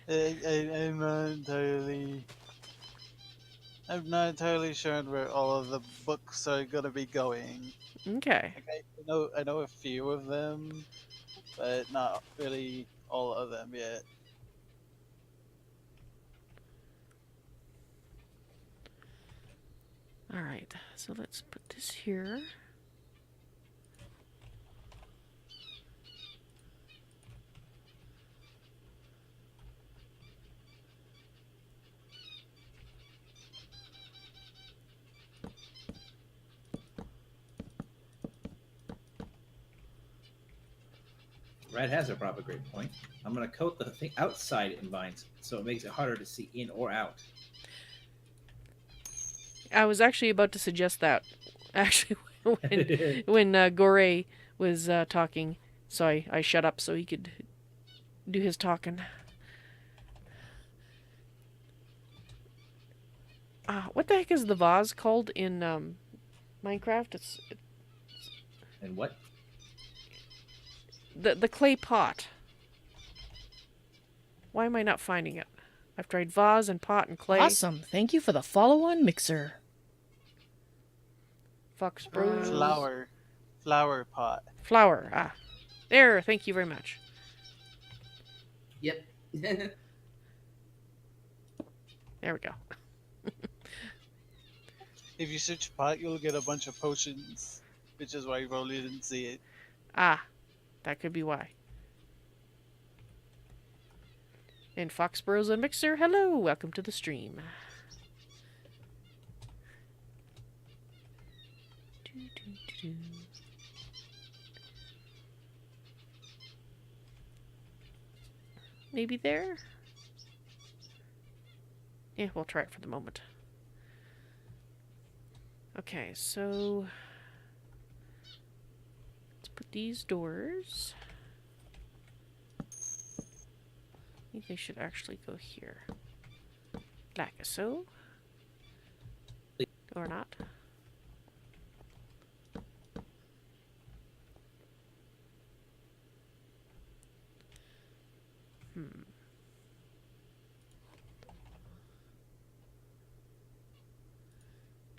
I'm not entirely. I'm not entirely sure on where all of the books are gonna be going. Okay. Like I know a few of them, but not really all of them yet. All right. So let's put this here. Rad has a probably great point. I'm going to coat the thing outside in vines so it makes it harder to see in or out. I was actually about to suggest that. Actually, when Gore was talking, so I shut up so he could do his talking. What the heck is the vase called in Minecraft? It's And what? the clay pot. Why am I not finding it? I've tried vase and pot and clay. Awesome. Thank you for the follow on mixer. Fox Bros. Flower pot. Flower. Ah. There, thank you very much. Yep. There we go. If you search pot, you'll get a bunch of potions, which is why you probably didn't see it. Ah. That could be why. And Fox Bros and Mixer, hello, welcome to the stream. Maybe there? Yeah, we'll try it for the moment. Okay, so let's put these doors. I think they should actually go here. Like so. Or not.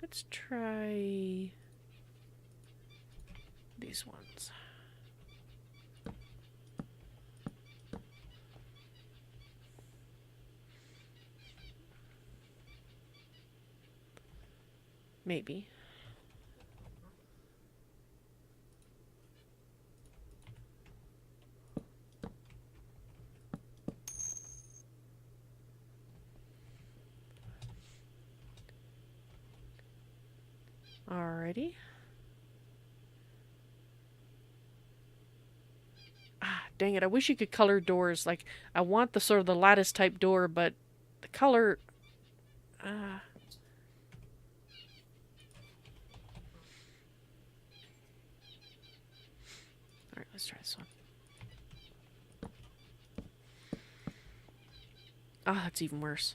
Let's try these ones. Maybe. Alrighty. Ah, dang it. I wish you could color doors. Like, I want the sort of the lattice type door, but the color... Alright, let's try this one. Ah, that's even worse.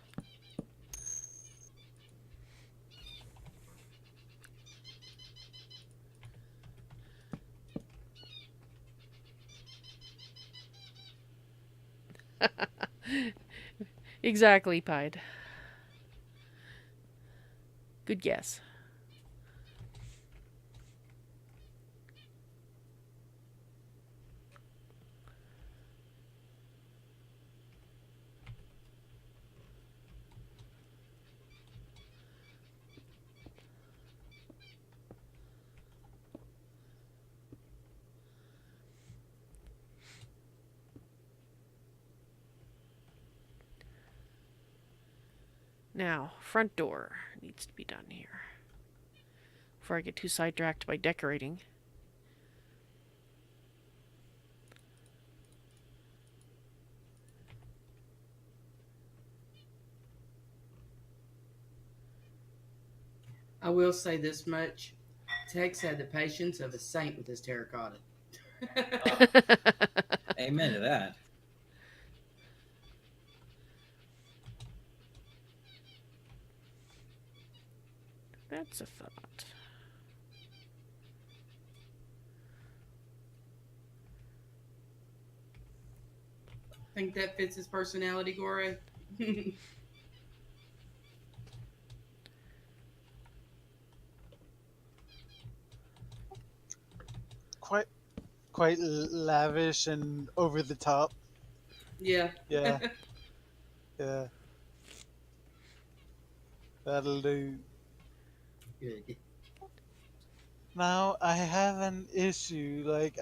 Exactly, Pied. Good guess. Now, front door needs to be done here. Before I get too sidetracked by decorating. I will say this much. Tex had the patience of a saint with his terracotta. Amen to that. That's a thought. Think that fits his personality, Gore? Quite lavish and over the top. Yeah. Yeah. Yeah. That'll do. Good. Now I have an issue. Like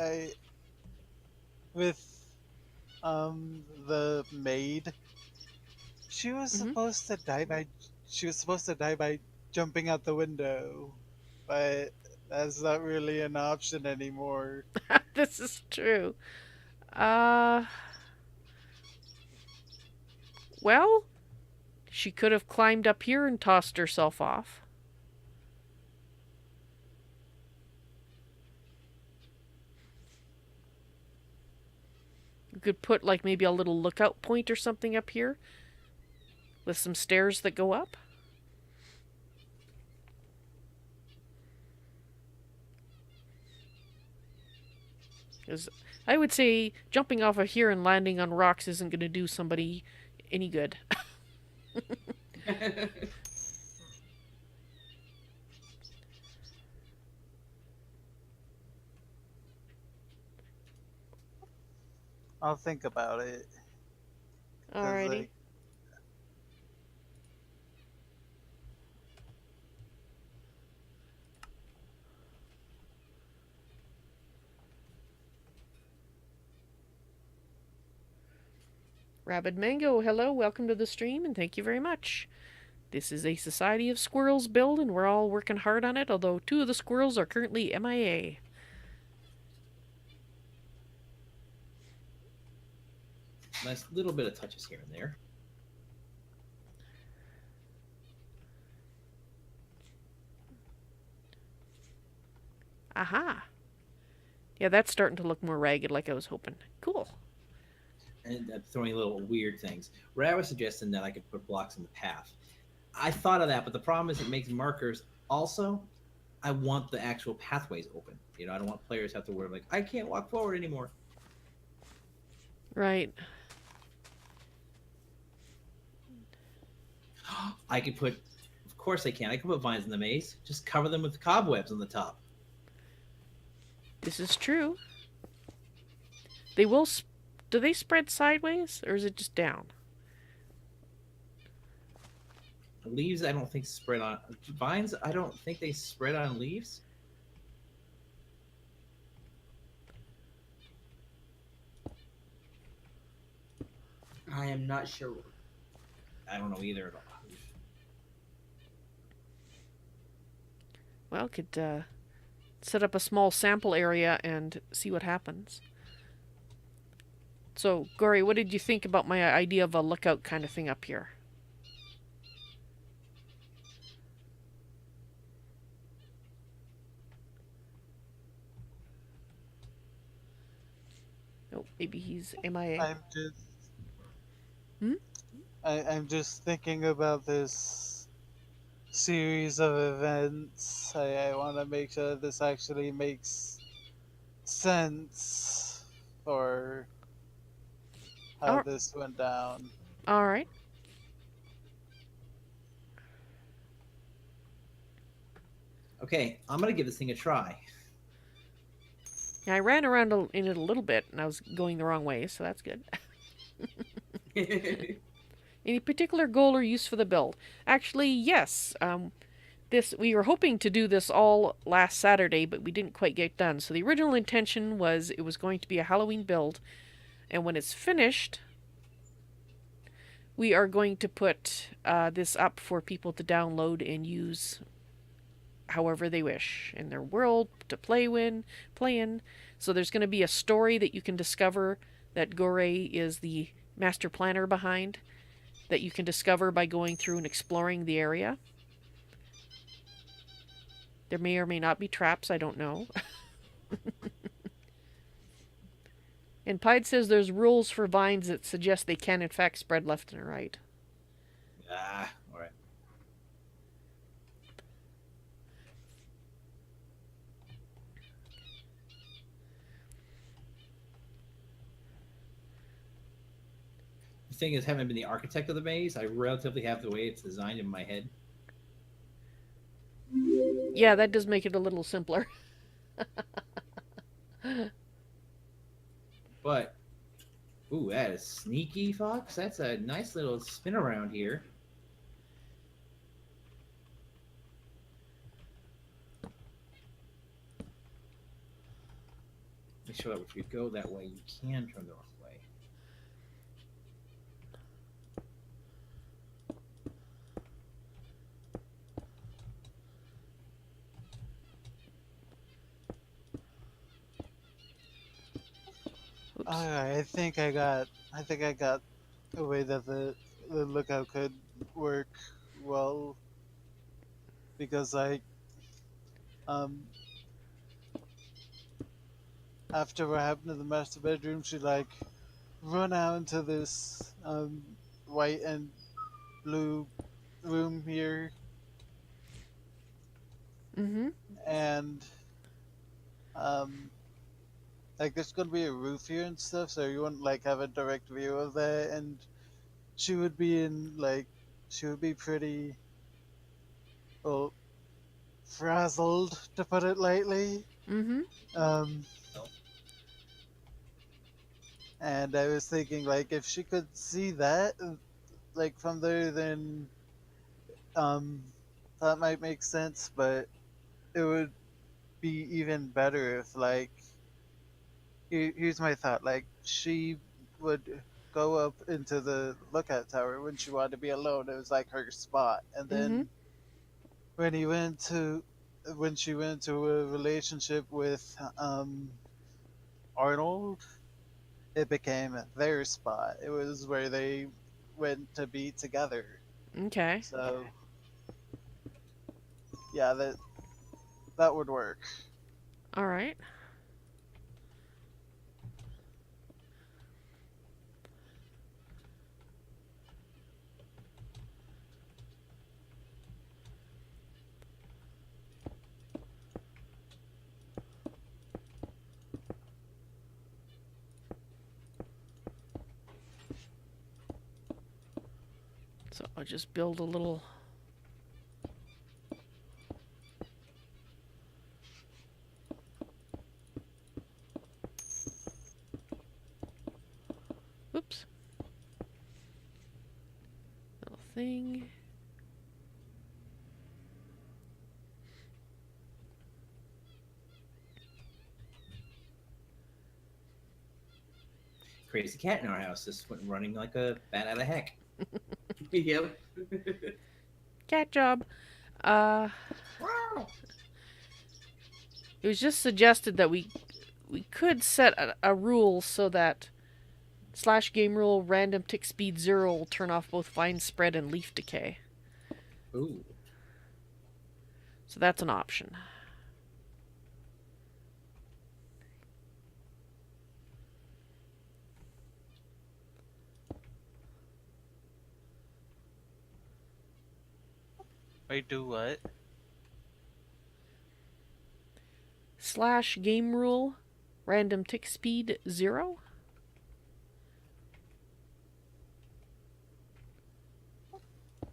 with the maid. She was Mhm. supposed to die by jumping out the window, but that's not really an option anymore. This is true. Uh, well, she could have climbed up here and tossed herself off. You could put like maybe a little lookout point or something up here with some stairs that go up. Because I would say jumping off of here and landing on rocks isn't going to do somebody any good. I'll think about it. 'Cause, Alrighty. like, Rabid Mango, hello, welcome to the stream, and thank you very much. This is a Society of Squirrels build, and we're all working hard on it, although 2 of the squirrels are currently MIA. Nice little bit of touches here and there. Aha. Yeah, that's starting to look more ragged like I was hoping. Cool. And throwing little weird things. Ray was suggesting that I could put blocks in the path. I thought of that, but the problem is it makes markers. Also, I want the actual pathways open. I don't want players to have to worry like I can't walk forward anymore. Right. I could put, of course I can. I can put vines in the maze. Just cover them with cobwebs on the top. This is true. They will. Do they spread sideways or is it just down? Leaves, I don't think spread on vines. I don't think they spread on leaves. I am not sure. I don't know either at all. Well, could set up a small sample area and see what happens. So, Gory, what did you think about my idea of a lookout kind of thing up here? Oh, maybe he's MIA. I'm just. Hmm? I'm just thinking about this series of events. I want to make sure this actually makes sense for how Al- this went down. All right. Okay, I'm gonna give this thing a try. Yeah, I ran around in it a little bit, and I was going the wrong way, so that's good. Any particular goal or use for the build? Actually, yes. We were hoping to do this all last Saturday, but we didn't quite get done. So the original intention was it was going to be a Halloween build, and when it's finished, we are going to put this up for people to download and use however they wish in their world to play in. So there's going to be a story that you can discover that Gore is the master planner behind, that you can discover by going through and exploring the area. There may or may not be traps, I don't know. And Pied says there's rules for vines that suggest they can in fact spread left and right. All right. The thing is, having been the architect of the maze, I relatively have the way it's designed in my head. Yeah, that does make it a little simpler. But, ooh, that is sneaky, Fox. That's a nice little spin around here. Make sure that if you go that way, you can turn the wrong way. Oops. Alright, I think I got a way that the lookout could work well, because um after what happened in the master bedroom, she run out into this white and blue room here, Mm-hmm. and um there's gonna be a roof here and stuff, so you wouldn't have a direct view of that, and she would be she would be pretty, well, frazzled, to put it lightly. Mm-hmm. Um, and I was thinking, if she could see that, from there, then um, that might make sense. But it would be even better if, here's my thought: she would go up into the lookout tower when she wanted to be alone. It was her spot, and Mm-hmm. then when he went to when she went to a relationship with Arnold, it became their spot. It was where they went to be together. Okay. So yeah, that would work. All right. So I'll just build a little. Whoops. Little thing. Crazy cat in our house just went running like a bat out of heck. Yep. Cat job. Uh, it was just suggested that we could set a rule so that /game rule random tick speed 0 will turn off both vine spread and leaf decay. Ooh. So that's an option. Wait, do what? /game rule random tick speed 0.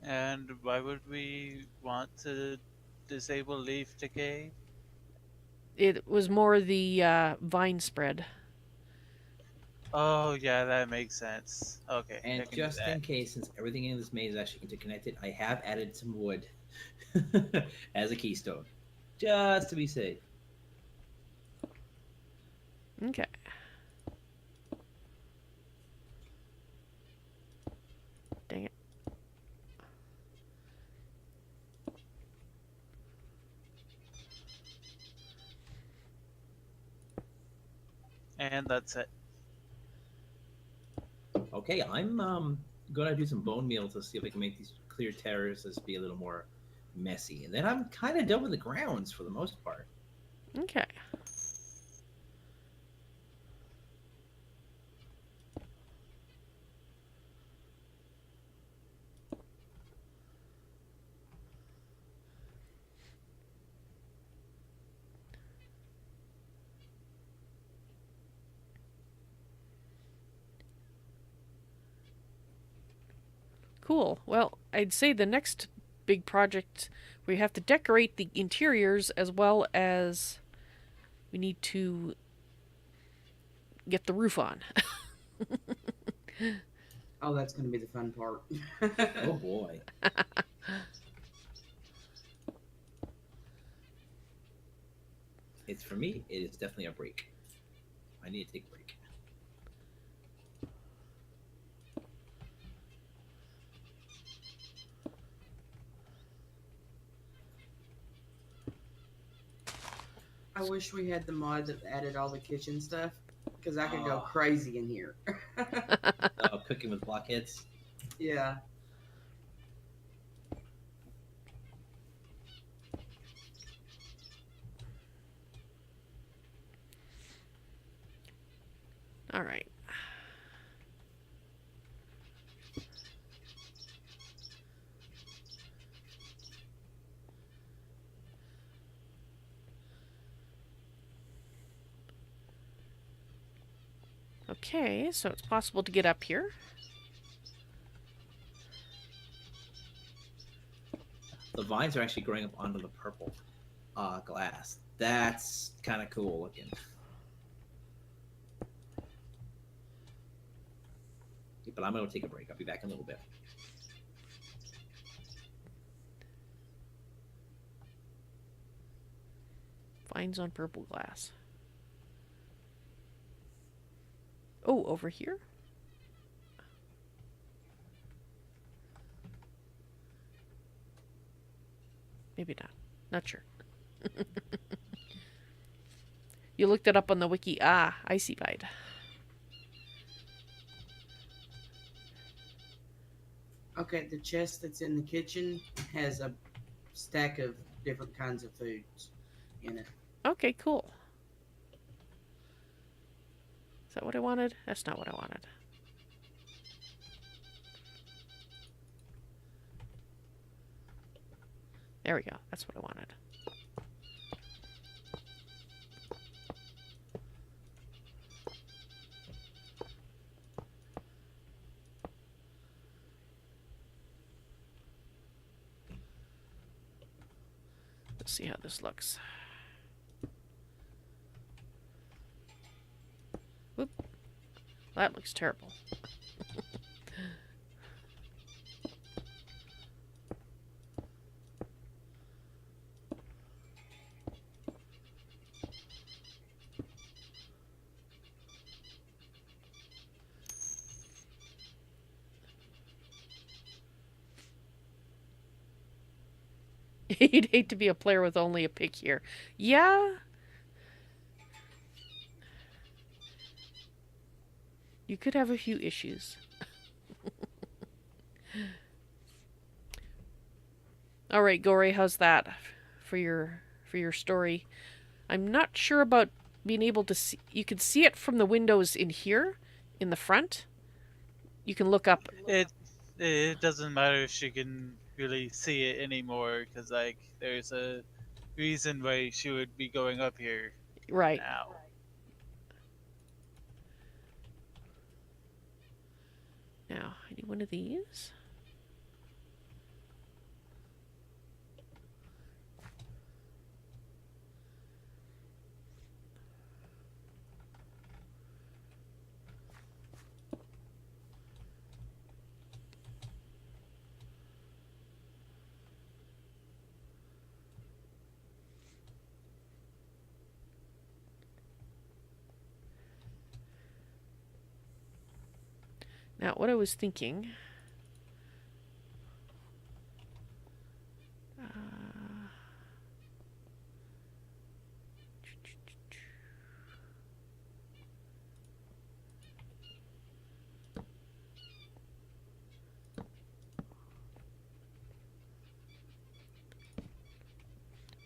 And why would we want to disable leaf decay? It was more the vine spread. Oh, yeah, that makes sense. Okay, I And can do just that. in case, since everything in this maze is actually interconnected, I have added some wood as a keystone, just to be safe. Okay. Dang it. And that's it. Okay, I'm gonna do some bone meal to see if I can make these clear terraces be a little more messy, and then I'm kind of done with the grounds for the most part. Okay. Cool. Well, I'd say the next big project we have to decorate the interiors as well as we need to get the roof on. Oh, that's going to be the fun part. Oh boy. It's for me, it is definitely a break. I need to take a break. I wish we had the mod that added all the kitchen stuff, because I could go Oh. crazy in here. Cooking with blockheads. Yeah. All right. Okay, so it's possible to get up here. The vines are actually growing up onto the purple glass. That's kind of cool looking. But I'm going to take a break. I'll be back in a little bit. Vines on purple glass. Oh, over here? Maybe not. Not sure. You looked it up on the wiki. Ah, I see, Vide. Okay, the chest that's in the kitchen has a stack of different kinds of foods in it. Okay, cool. Is that what I wanted? That's not what I wanted. There we go. That's what I wanted. Let's see how this looks. Whoop. That looks terrible. You'd hate to be a player with only a pick here. Yeah. You could have a few issues. All right, Gory, how's that for your story? I'm not sure about being able to see. You can see it from the windows in here, in the front. You can look up. It doesn't matter if she can really see it anymore, because like there's a reason why she would be going up here Right. now. Now, I need one of these. Now, what I was thinking...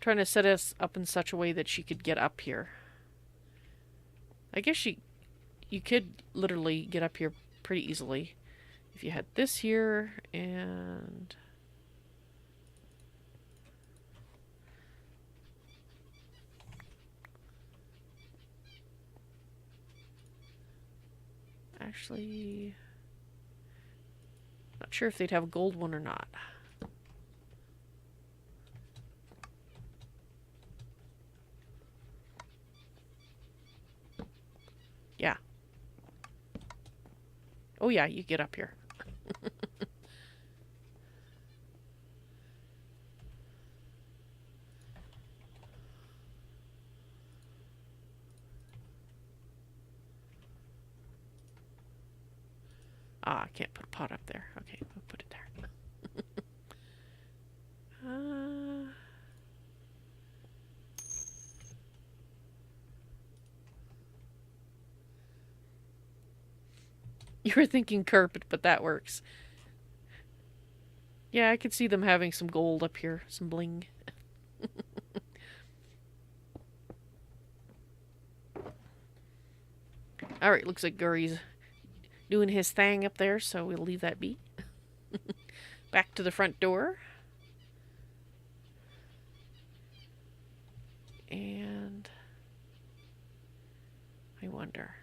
trying to set us up in such a way that she could get up here. I guess you could literally get up here pretty easily if you had this here and actually not sure if they'd have a gold one or not. Yeah. Oh yeah, you get up here. Ah, I can't put a pot up there. Okay, we'll put it there. You were thinking carpet, but that works. Yeah, I could see them having some gold up here, some bling. Alright, looks like Guri's doing his thing up there, so we'll leave that be. Back to the front door. And I wonder.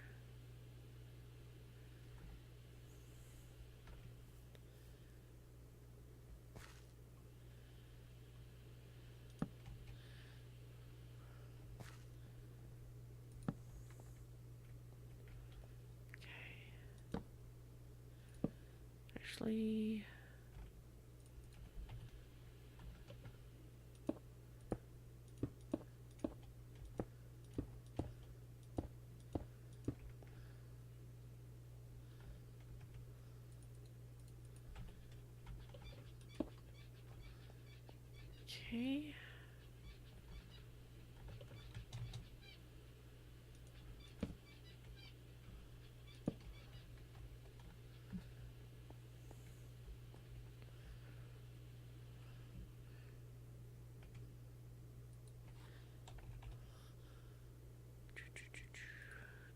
Actually, okay.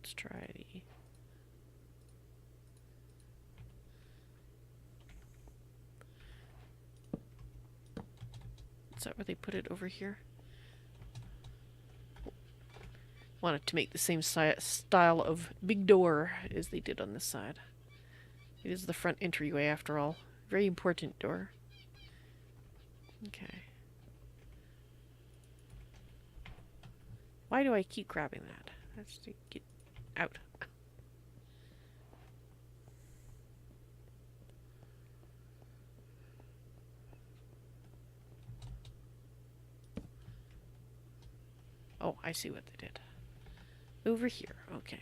Let's try Is that where they put it over here? Wanted to make the same style of big door as they did on this side. It is the front entryway after all. Very important door. Okay. Why do I keep grabbing that? That's to get out. Oh, I see what they did. Over here, okay.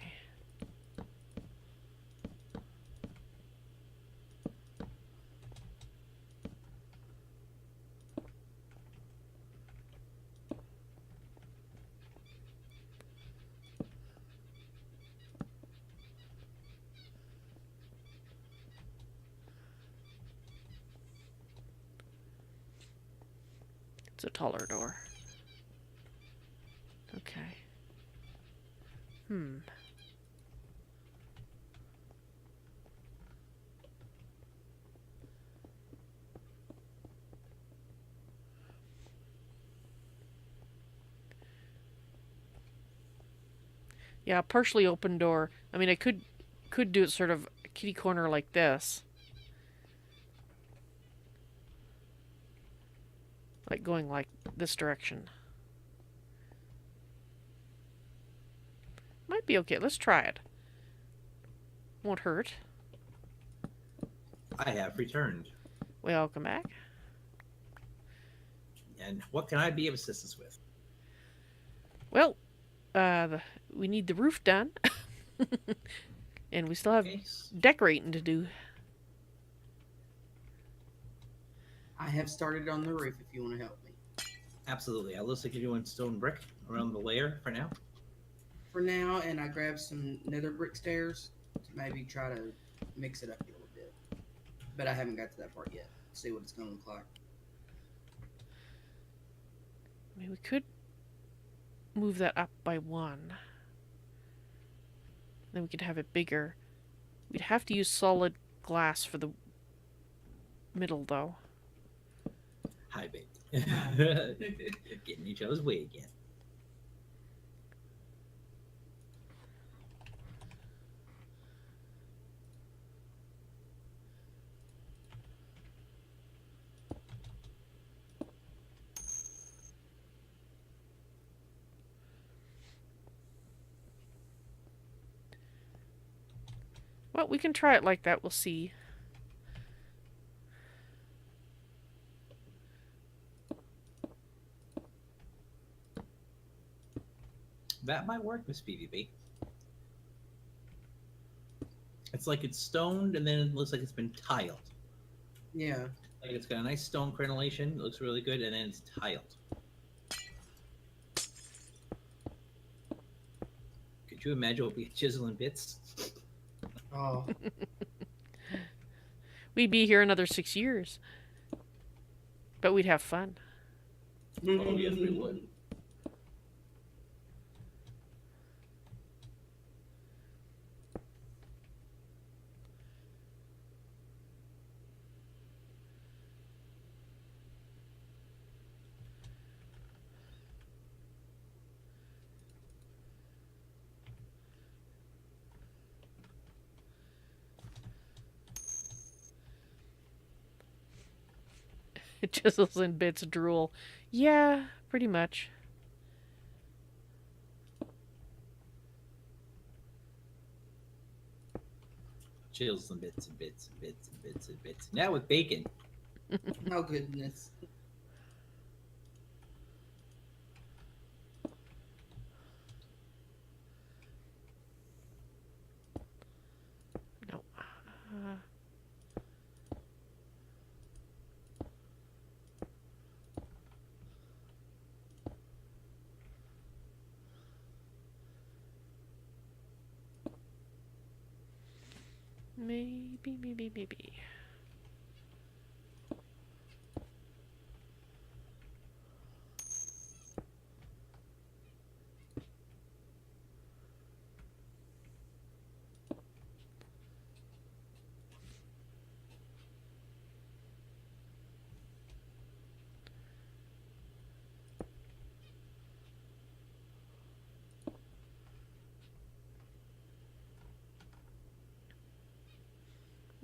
It's a taller door. Okay. Yeah, partially open door. I mean, I could do it sort of kitty corner like this. Like going like this direction. Might be okay. Let's try it. Won't hurt. I have returned. Welcome back. And what can I be of assistance with? Well, we need the roof done. And we still have decorating to do. I have started on the roof if you want to help me. Absolutely. It looks like you're doing stone brick around the layer for now. For now, and I grabbed some nether brick stairs to maybe try to mix it up a little bit. But I haven't got to that part yet. See what it's going to look like. I mean, we could move that up by 1. Then we could have it bigger. We'd have to use solid glass for the middle, though. Hi, babe. Getting each other's way again. Well, we can try it like that. We'll see. That might work, Miss BBB. It's like it's stoned and then it looks like it's been tiled. Yeah. Like it's got a nice stone crenellation. It looks really good, and then it's tiled. Could you imagine what we chiseling bits? Oh. We'd be here another 6 years. But we'd have fun. Oh, yes, we would. Chisels and bits drool. Yeah, pretty much. Chills and bits and bits and bits and bits and bits. Now with bacon. Oh, goodness. No. Maybe.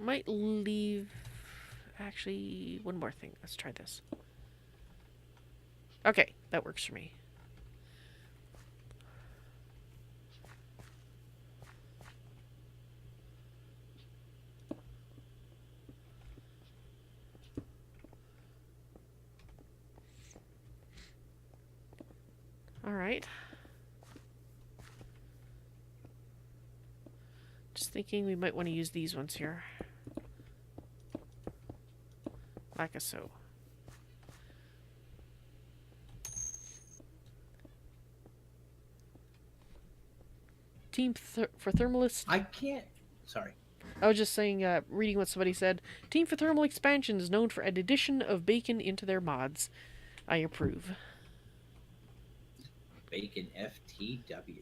might leave... Actually, one more thing. Let's try this. Okay, that works for me. Alright. Just thinking we might want to use these ones here. Like a so. Team for thermalist. I can't. Sorry. I was just saying, reading what somebody said. Team for Thermal Expansion is known for an addition of bacon into their mods. I approve. Bacon FTW.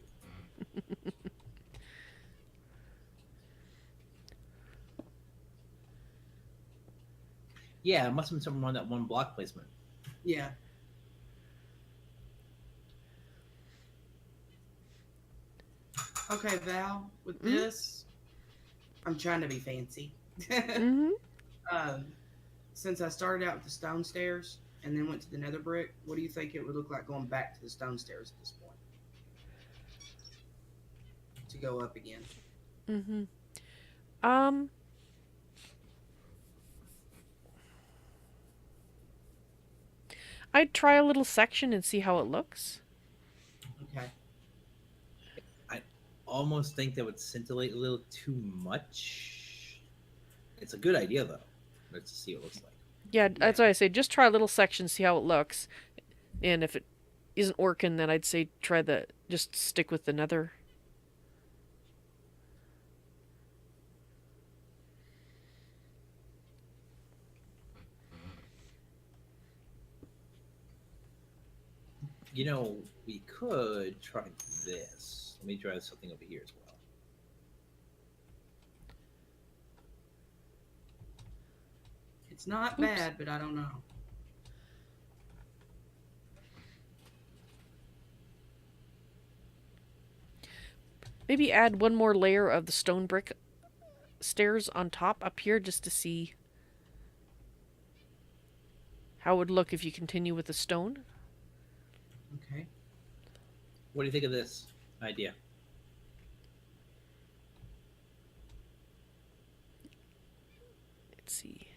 Yeah, it must have been someone on that one block placement. Yeah. Okay, Val, with this, I'm trying to be fancy. Mm-hmm. Since I started out with the stone stairs and then went to the nether brick, what do you think it would look like going back to the stone stairs at this point? To go up again. Mm-hmm. I'd try a little section and see how it looks. Okay. I almost think that would scintillate a little too much. It's a good idea, though. Let's see what it looks like. Yeah, that's why I say just try a little section, see how it looks. And if it isn't working, then I'd say just stick with the nether. You know, we could try this. Let me try something over here as well. It's not bad, but I don't know. Maybe add one more layer of the stone brick stairs on top up here just to see how it would look if you continue with the stone. Okay. What do you think of this idea? Let's see.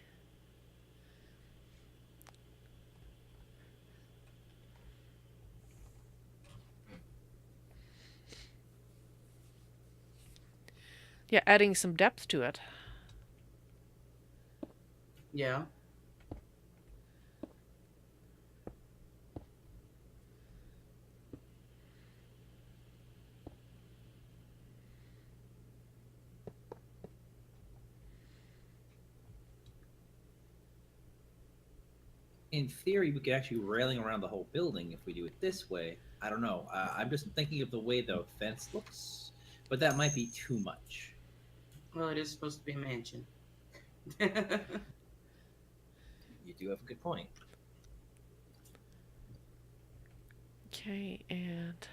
Yeah, adding some depth to it. Yeah. In theory, we could actually railing around the whole building if we do it this way. I don't know. I'm just thinking of the way the fence looks, but that might be too much. Well, it is supposed to be a mansion. You do have a good point. Okay, and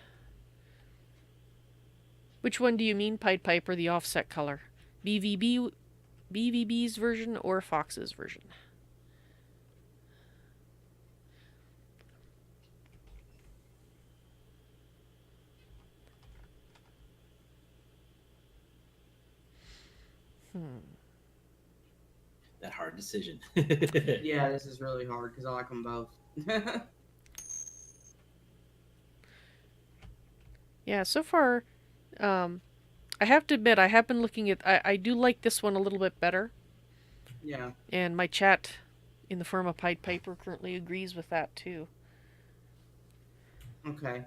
which one do you mean, Pied Piper, the offset color? BVB's version or Fox's version? That hard decision. Yeah, this is really hard because I like them both. Yeah, so far, I have to admit, I have been looking at... I do like this one a little bit better. Yeah. And my chat in the form of Pied Piper currently agrees with that, too. Okay.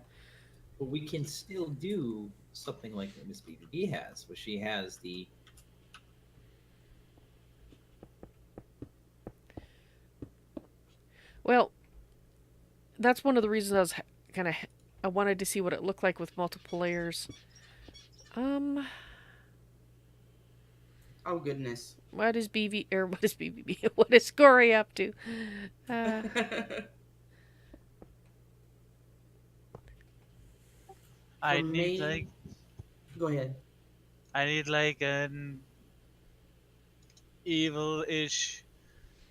But we can still do something like what Miss BBB has, where she has the... Well, that's one of the reasons I was I wanted to see what it looked like with multiple layers. Oh goodness. What is BBB? What is Gory up to? I For need me- Go ahead. I need like an evil-ish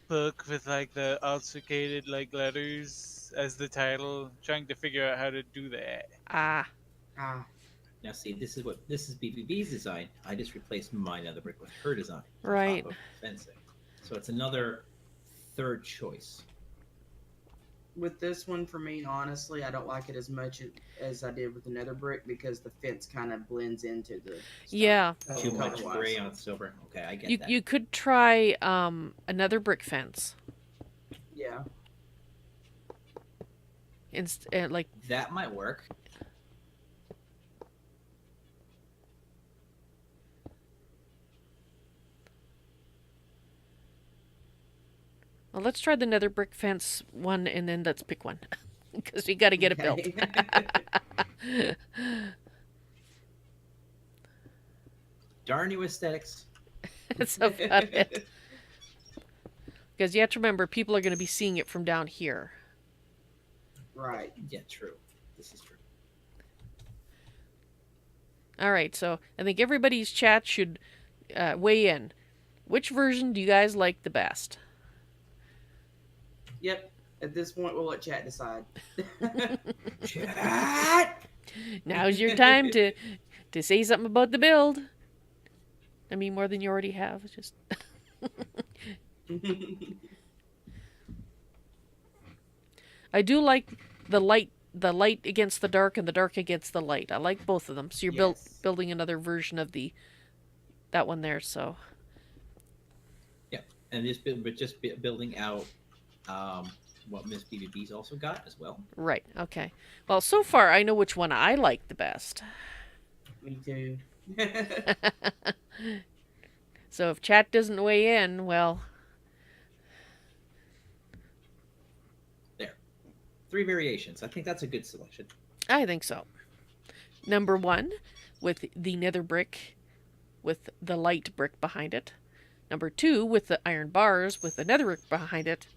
book with like the obfuscated like letters as the title, trying to figure out how to do that. Ah, Ah, Now, see, this is BBB's design. I just replaced my nether brick with her design on right. top of fencing. So it's another third choice. with this one, for me, honestly, I don't like it as much as I did with the nether brick because the fence kind of blends into the stone. Yeah. Too much color-wise. gray on silver. Okay, I get You that. you could try another brick fence. Yeah. Like That might work. well, let's try the nether brick fence one, and then let's pick one because we got to get it built. Okay. Darn you aesthetics. That's about it. Because you have to remember, people are going to be seeing it from down here. Right. Yeah, true. This is true. All right, so I think everybody's chat should weigh in. Which version do you guys like the best? Yep. At this point, we'll let chat decide. Chat! Now's your time to say something about the build. I mean, more than you already have. It's just I do like the light against the dark and the dark against the light. I like both of them. So you're Yes. building another version of that one there. So Yeah, and building out what Miss BBB's also got as well. right, okay. Well, so far I know which one I like the best. Me too. So if chat doesn't weigh in, well, There. 3 variations. I think that's a good selection. I think so. Number 1 with the nether brick with the light brick behind it. Number 2 with the iron bars with the nether brick behind it.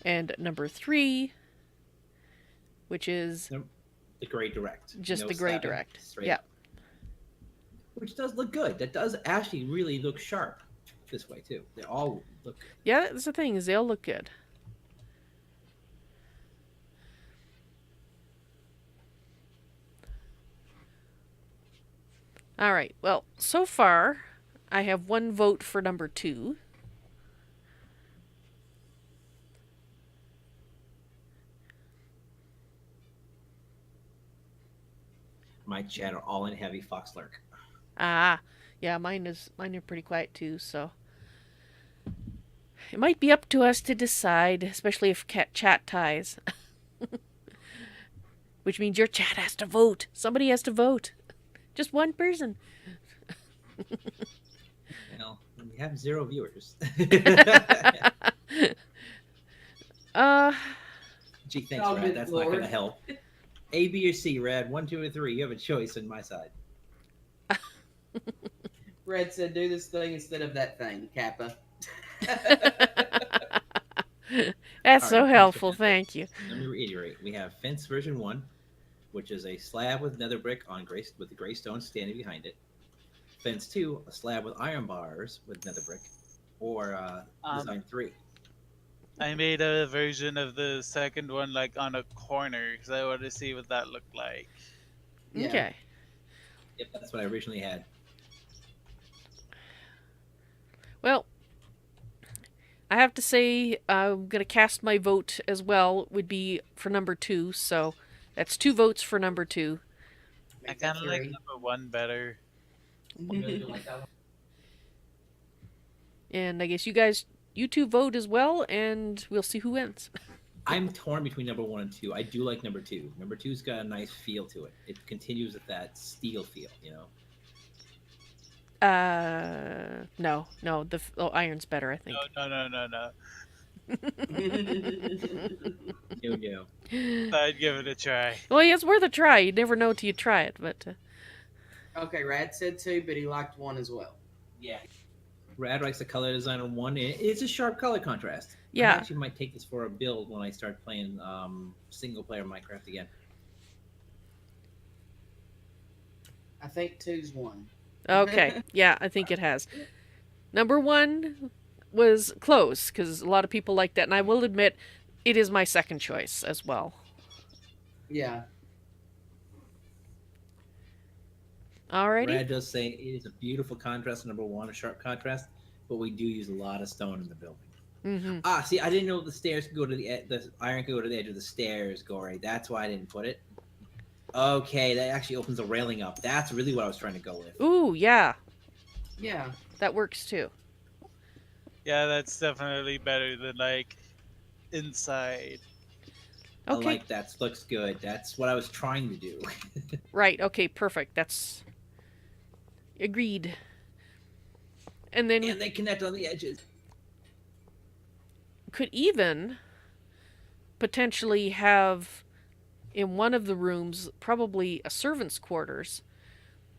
And number 3, which is The gray direct. just No the gray slapping, direct. straight Yeah. up. Which does look good. That does actually really look sharp this way too. They all look good. Yeah, that's the thing, is they all look good. All right. Well, so far I have 1 vote for number 2. My chat are all in heavy fox lurk. Ah, yeah, mine are pretty quiet too, so it might be up to us to decide, especially if chat ties. Which means your chat has to vote. Somebody has to vote. Just one person. Well, we have 0 viewers. Gee, thanks, Oh, Rad. good That's not Lord. gonna help. A, B, or C, Rad. 1, 2, or 3. You have a choice on my side. Red said, "Do this thing instead of that thing, Kappa." That's All so right, helpful, Mr. thank you. Let me reiterate. We have fence version 1, which is a slab with nether brick on gray with the gray stone standing behind it. Fence 2, a slab with iron bars with nether brick, or design 3. I made a version of the second one like on a corner because I wanted to see what that looked like. Yeah. Okay. Yep, that's what I originally had. Well, I have to say I'm going to cast my vote as well, would be for number 2, so that's 2 votes for number 2. I Make that kind of like 3. number 1 better. And I guess you 2 vote as well, and we'll see who wins. I'm torn between number 1 and 2. I do like number 2. Number 2's got a nice feel to it. It continues with that steel feel, you know. No, the iron's better, I think. No. No. I'd give it a try. Well, yeah, it's worth a try. You never know till you try it, but Okay, Rad said 2, but he liked 1 as well. Yeah. Rad likes the color design on 1. It's a sharp color contrast. Yeah. I actually might take this for a build when I start playing single player Minecraft again. I think 2's 1. okay. Yeah, I think it has. Number 1 was close, because a lot of people like that, and I will admit, it is my second choice as well. Yeah. Alrighty. Brad does say it is a beautiful contrast, number 1, a sharp contrast, but we do use a lot of stone in the building. Mm-hmm. See, I didn't know the stairs could go to the iron could go to the edge of the stairs, Gory. That's why I didn't put it. Okay, that actually opens the railing up. That's really what I was trying to go with. Ooh, yeah, Yeah. that works too. Yeah, that's definitely better than like inside. I Okay, like that. Looks good. That's what I was trying to do. right, okay, perfect. That's agreed. And then And they connect on the edges. could even potentially have in one of the rooms, probably a servant's quarters,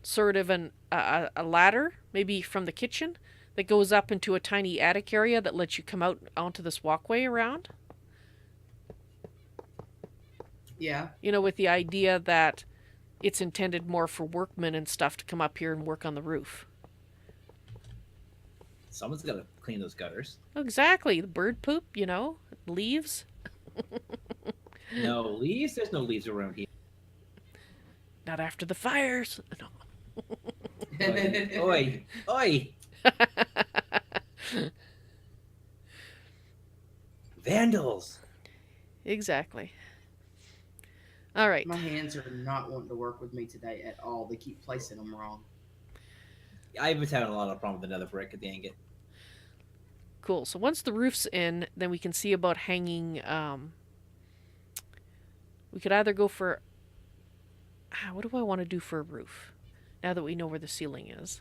sort of a ladder, maybe from the kitchen, that goes up into a tiny attic area that lets you come out onto this walkway around. Yeah. You know, with the idea that it's intended more for workmen and stuff to come up here and work on the roof. Someone's got to clean those gutters. Exactly, the bird poop, you know, leaves. No leaves? There's no leaves around here. Not after the fires. No. Oi! Oi! Vandals! Exactly. All right. My hands are not wanting to work with me today at all. They keep placing them wrong. I've been having a lot of problem with another brick at the ingot. Cool. So once the roof's in, then we can see about hanging. We could either go for. What do I want to do for a roof? Now that we know where the ceiling is.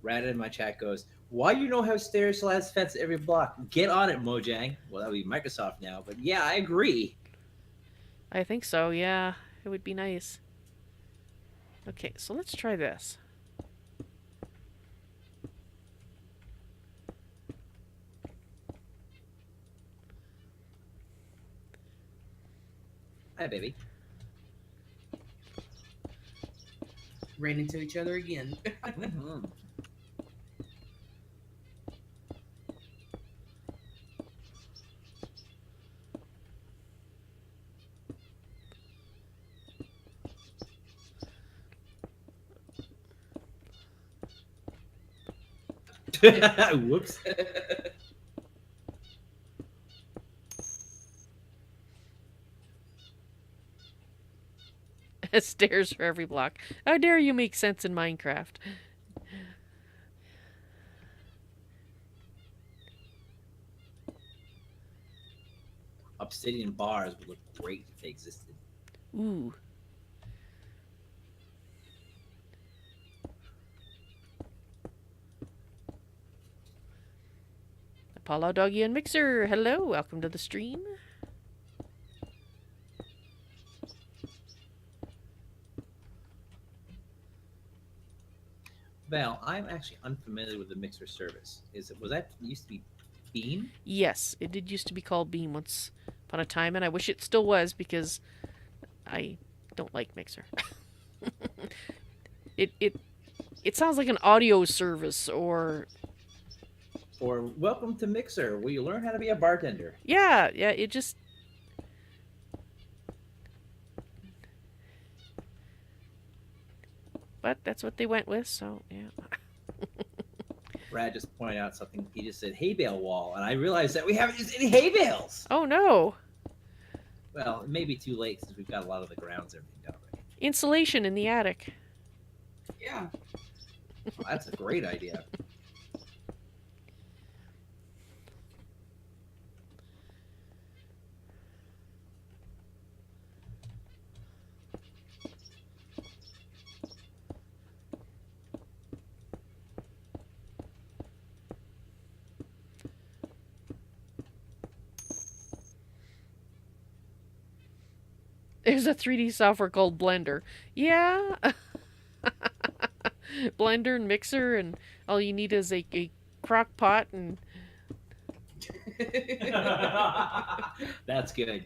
Rat in my chat goes, why you don't have stairs slash fence every block? Get on it, Mojang. Well, that would be Microsoft now, but yeah, I agree. I think so, yeah. It would be nice. Okay, so let's try this. Hi, baby. Ran into each other again. Mhm. Whoops. Stairs for every block. How dare you make sense in Minecraft? Obsidian bars would look great if they existed. Ooh. Apollo, Doggy, and Mixer, hello. Welcome to the stream. Val, I'm actually unfamiliar with the mixer service. Was that used to be Beam? Yes, it did used to be called Beam once upon a time, and I wish it still was because I don't like Mixer. It sounds like an audio service or Welcome to Mixer, where you learn how to be a bartender. yeah, it just but that's what they went with, so yeah. Brad just pointed out something. He just said hay bale wall, and I realized that we haven't used any hay bales. Oh no. Well, it may be too late since we've got a lot of the grounds and everything done already. Insulation in the attic. Yeah. Well, that's a great idea. There's a 3D software called Blender. Yeah. Blender and Mixer, and all you need is a crock pot and That's good.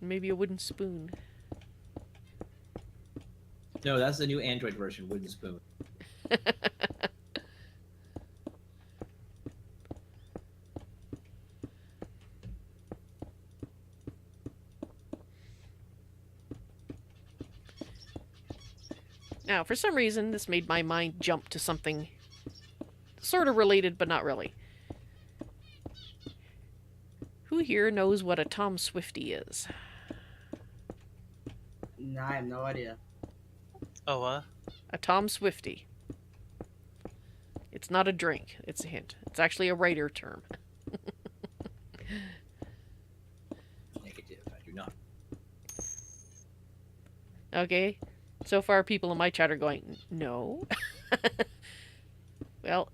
maybe a wooden spoon. No, that's the new Android version, Wooden Spoon. Now, for some reason, this made my mind jump to something sort of related, but not really. Who here knows what a Tom Swifty is? No, I have no idea. Oh, what? A Tom Swifty. It's not a drink, it's a hint. It's actually a writer term. Negative. I do not. Okay? So far, people in my chat are going, no. Well,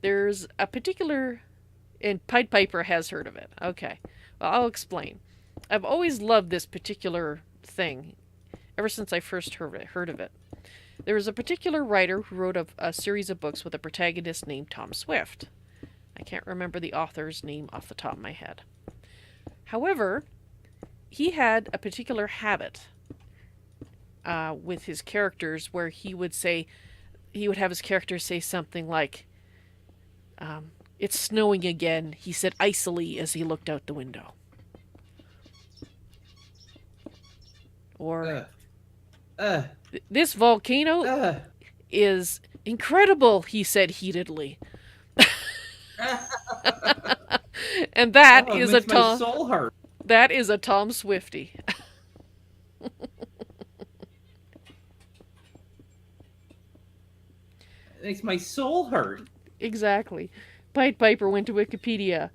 there's a particular. And Pied Piper has heard of it. Okay. Well, I'll explain. I've always loved this particular thing ever since I first heard of it. There was a particular writer who wrote a series of books with a protagonist named Tom Swift. I can't remember the author's name off the top of my head. However, he had a particular habit with his characters where he would have his characters say something like, "It's snowing again," he said icily as he looked out the window. Or, "This volcano is incredible," he said heatedly. And that is a Tom. My soul hurt. That is a Tom Swifty. It makes my soul hurt. Exactly. Pied Piper went to Wikipedia.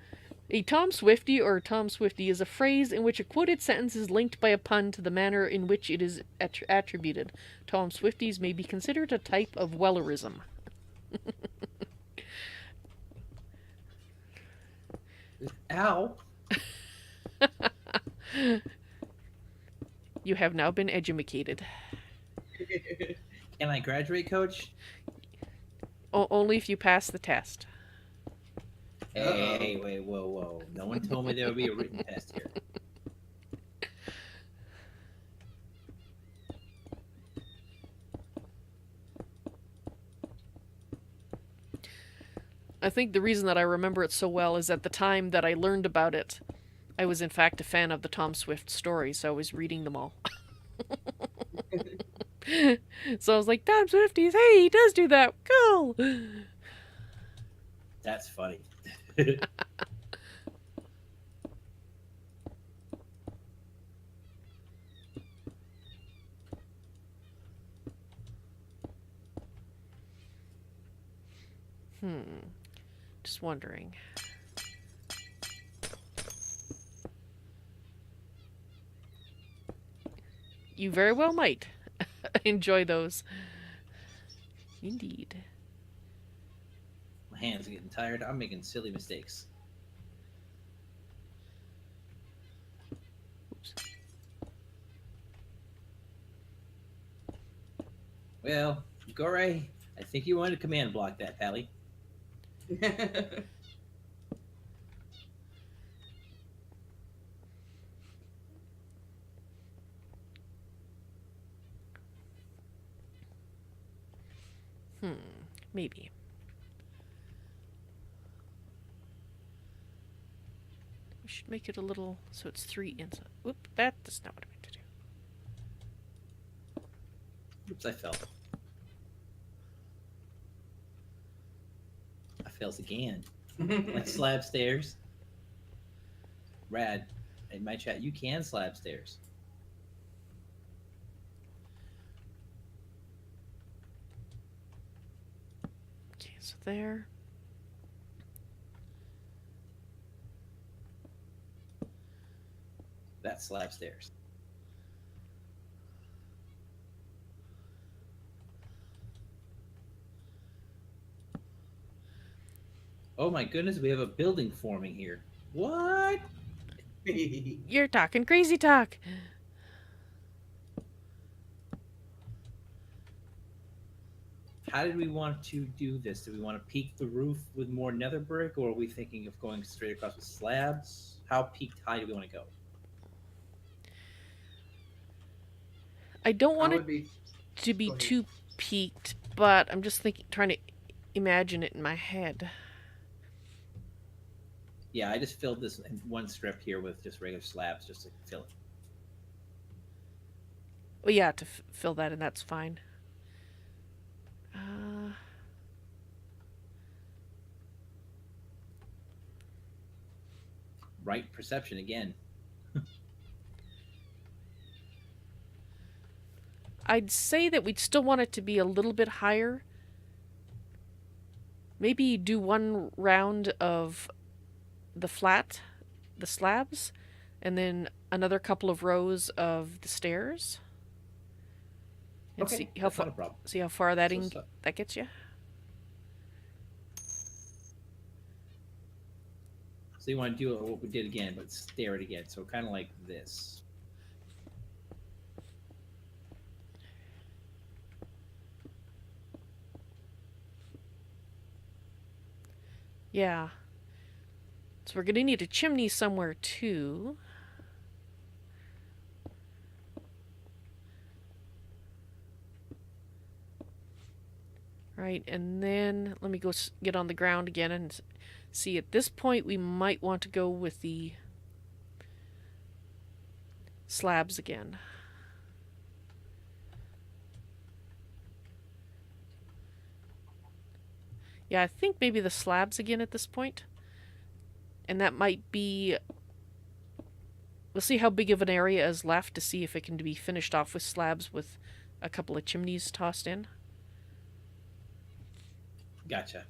A Tom Swifty or Tom Swifty is a phrase in which a quoted sentence is linked by a pun to the manner in which it is attributed. Tom Swifties may be considered a type of Wellerism. Ow. You have now been edumacated. Can I graduate, Coach? Only if you pass the test. Hey, wait, whoa. No one told me there would be a written test here. I think the reason that I remember it so well is at the time that I learned about it, I was in fact a fan of the Tom Swift stories, so I was reading them all. So I was like, Tom Swifties, hey, he does do that. Cool. That's funny. Just wondering. You very well might enjoy those. Indeed. My hands are getting tired. I'm making silly mistakes. Oops. Well, Gore, I think you wanted to command block that, Pally. Maybe. We should make it a little so it's 3 inside. Whoop, that's not what I meant to do. Oops, I fell. I fails again. Like slab stairs. Rad. In my chat, you can slab stairs. Okay, so there. That's slab stairs. Oh my goodness, we have a building forming here. What? You're talking crazy talk. How did we want to do this? Do we want to peak the roof with more nether brick, or are we thinking of going straight across with slabs? How peaked high do we want to go? I don't want I to. would be to be Go ahead. too peaked, but I'm just thinking, trying to imagine it in my head. Yeah, I just filled this in one strip here with just regular slabs just to fill it. Well, yeah, to fill that in, that's fine. Uh, Right perception again. I'd say that we'd still want it to be a little bit higher. Maybe do one round of the slabs, and then another couple of rows of the stairs, and Okay, see that's not a problem. how far that So, so that gets you. you want to do what we did again, but stare it again. So kind of like this. Yeah. So we're gonna need a chimney somewhere too. Right, and then let me go get on the ground again and see. At this point, we might want to go with the slabs again. Yeah, I think maybe the slabs again at this point. And that might be... We'll see how big of an area is left to see if it can be finished off with slabs with a couple of chimneys tossed in. Gotcha.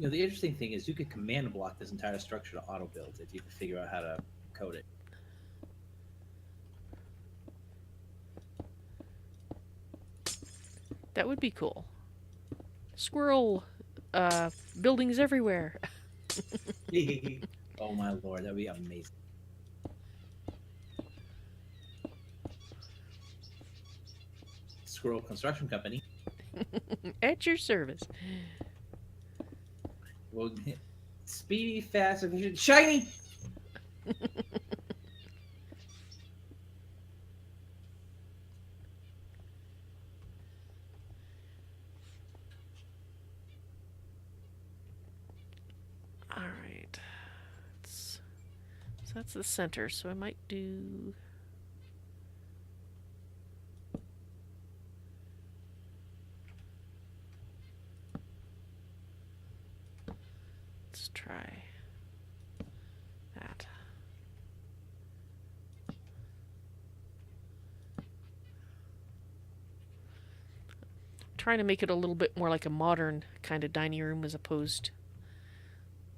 The interesting thing is you could command block this entire structure to auto build if you could figure out how to code it. That would be cool. Squirrel buildings everywhere. Oh my lord, that'd be amazing. Squirrel Construction Company. At your service. Well, speedy, fast, efficient, shiny. Alright. So that's the center, so I might do... Let's try that. Trying to make it a little bit more like a modern kind of dining room as opposed,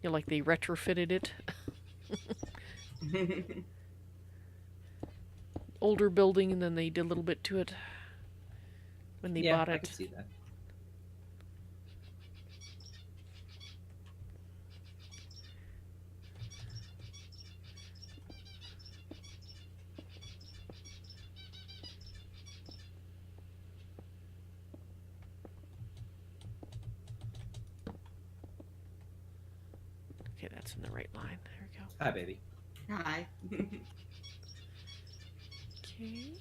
like they retrofitted it. Older building, and then they did a little bit to it when they bought I it. can see that. Okay, that's in the right line. There we go. Hi, baby. Hi. Okay.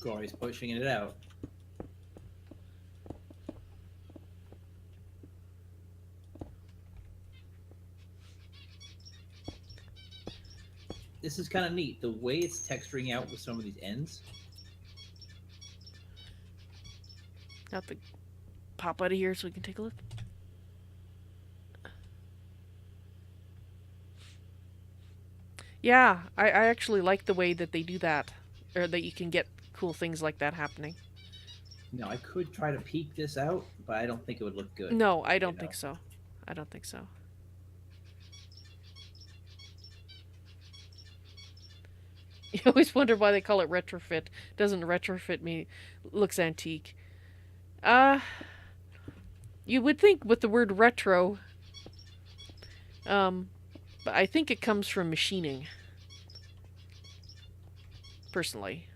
Gory's pushing it out. This is kind of neat. The way it's texturing out with some of these ends. Got the pop out of here so we can take a look. Yeah, I actually like the way that they do that, or that you can get cool things like that happening. Now, I could try to peek this out, but I don't think it would look good. No, I don't think so. I don't think so. You always wonder why they call it retrofit. Doesn't retrofit mean looks antique? Uh, you would think with the word retro, um, but I think it comes from machining. Personally,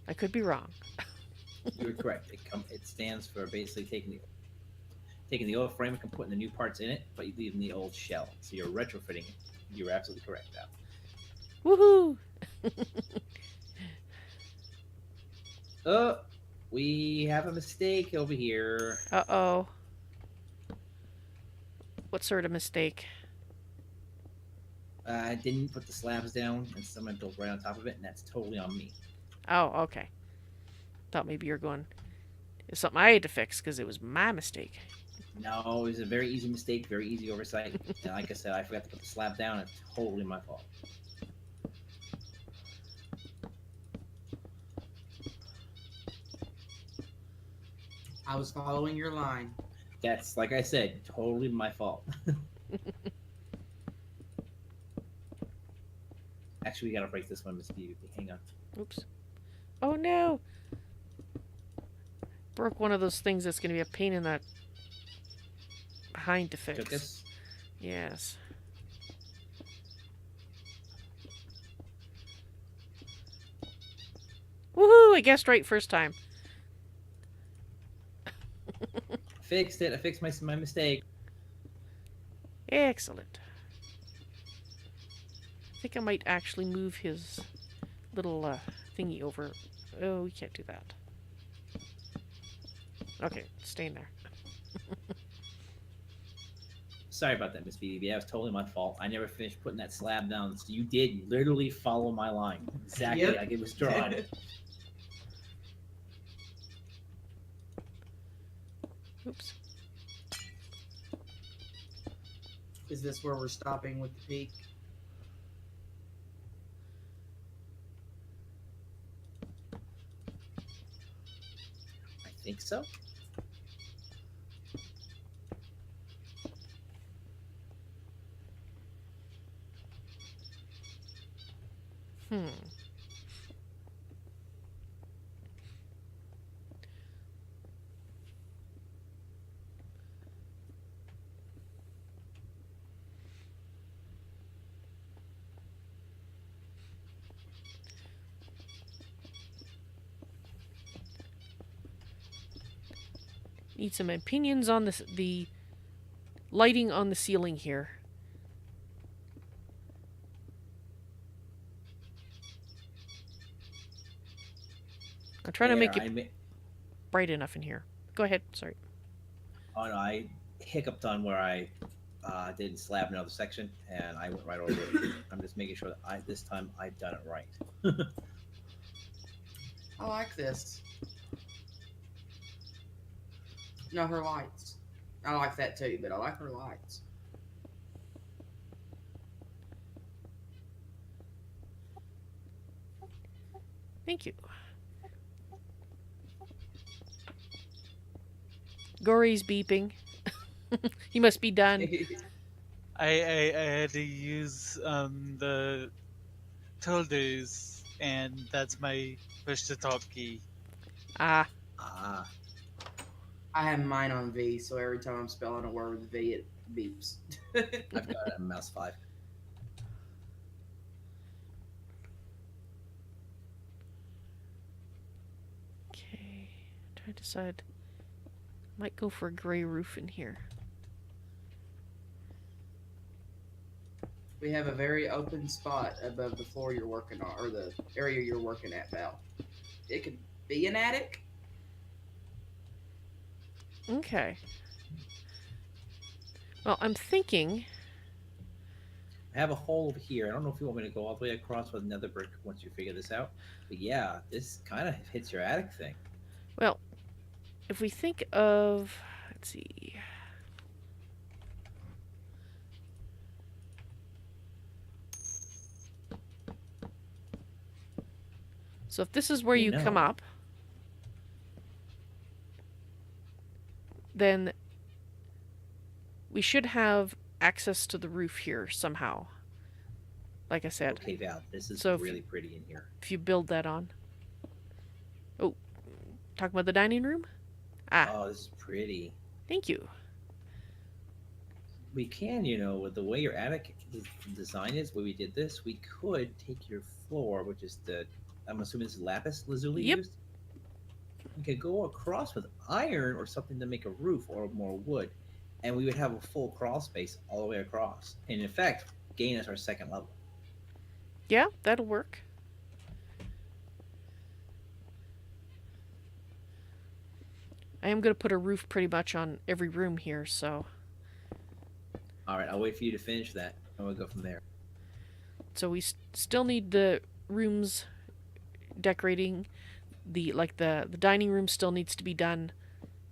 I could be wrong. You're correct. It stands for basically taking the old frame and putting the new parts in it, but you leaving the old shell. So you're retrofitting it. You're absolutely correct, Val. Woohoo! Oh, we have a mistake over here. Uh-oh. What sort of mistake? I didn't put the slabs down, and someone built right on top of it, and that's totally on me. Oh, okay. Thought maybe you're going. It's something I had to fix because it was my mistake. No, it was a very easy mistake, very easy oversight. And like I said, I forgot to put the slab down. It's totally my fault. I was following your line. That's, like I said, totally my fault. Actually, we gotta break this one, Miss B. Hang on. Oops. Oh no! Broke one of those things that's going to be a pain in that behind to fix. Took us. Yes. Woohoo! I guessed right first time. Fixed it. I fixed my mistake. Excellent. I think I might actually move his little thingy over. Oh, we can't do that. Okay, staying there. Sorry about that, Miss BDB. That was totally my fault. I never finished putting that slab down. So you did literally follow my line. Exactly Yep. like it was drawn. Oops. Is this where we're stopping with the peak? I think so. Hmm. Need some opinions on this, the lighting on the ceiling here. I'm trying to make it bright enough in here. Go ahead. Sorry. Oh no, I hiccuped on where I didn't slab another section, and I went right over it. I'm just making sure that this time I've done it right. I like this. No, her lights. I like that too, but I like her lights. Thank you. Gory's beeping. He must be done. I had to use the tildes, and that's my push to talk key. Ah. Ah, I have mine on V, so every time I'm spelling a word with V, it beeps. I've got a mouse 5. Okay. Trying to decide. Might go for a gray roof in here. We have a very open spot above the floor you're working on, or the area you're working at, Val. It could be an attic. Okay. Well, I'm thinking. I have a hole over here. I don't know if you want me to go all the way across with another brick once you figure this out. But yeah, this kind of hits your attic thing. Well, if we think of. Let's see. So if this is where you come up, then we should have access to the roof here somehow. like I said. Okay, Val, this is So really pretty in here. if you build that on. Oh, talking about the dining room? Ah, Oh, this is pretty. thank you. We can, with the way your attic design is, where we did this, we could take your floor, which is I'm assuming this is lapis lazuli Yep. used. We could go across with iron or something to make a roof or more wood, and we would have a full crawl space all the way across. And in fact, gain us our second level. Yeah, that'll work. I am going to put a roof pretty much on every room here, so. All right, I'll wait for you to finish that, and we'll go from there. So we still need the rooms decorating. The dining room still needs to be done.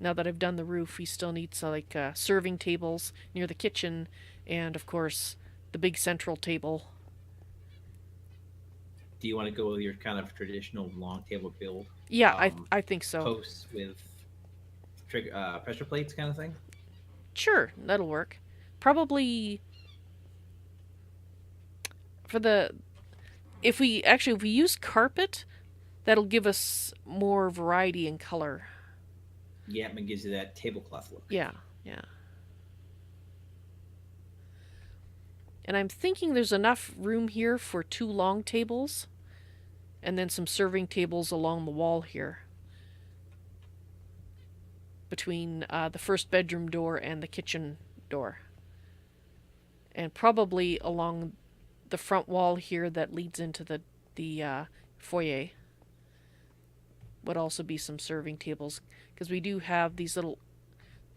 Now that I've done the roof, we still need serving tables near the kitchen, and of course the big central table. Do you want to go with your kind of traditional long table build? Yeah, I think so. Posts with pressure plates, kind of thing. Sure, that'll work. Probably for the if we use carpet, that'll give us more variety in color. Yeah, and gives you that tablecloth look. Yeah. And I'm thinking there's enough room here for 2 long tables and then some serving tables along the wall here between the first bedroom door and the kitchen door. And probably along the front wall here that leads into the foyer would also be some serving tables, because we do have these little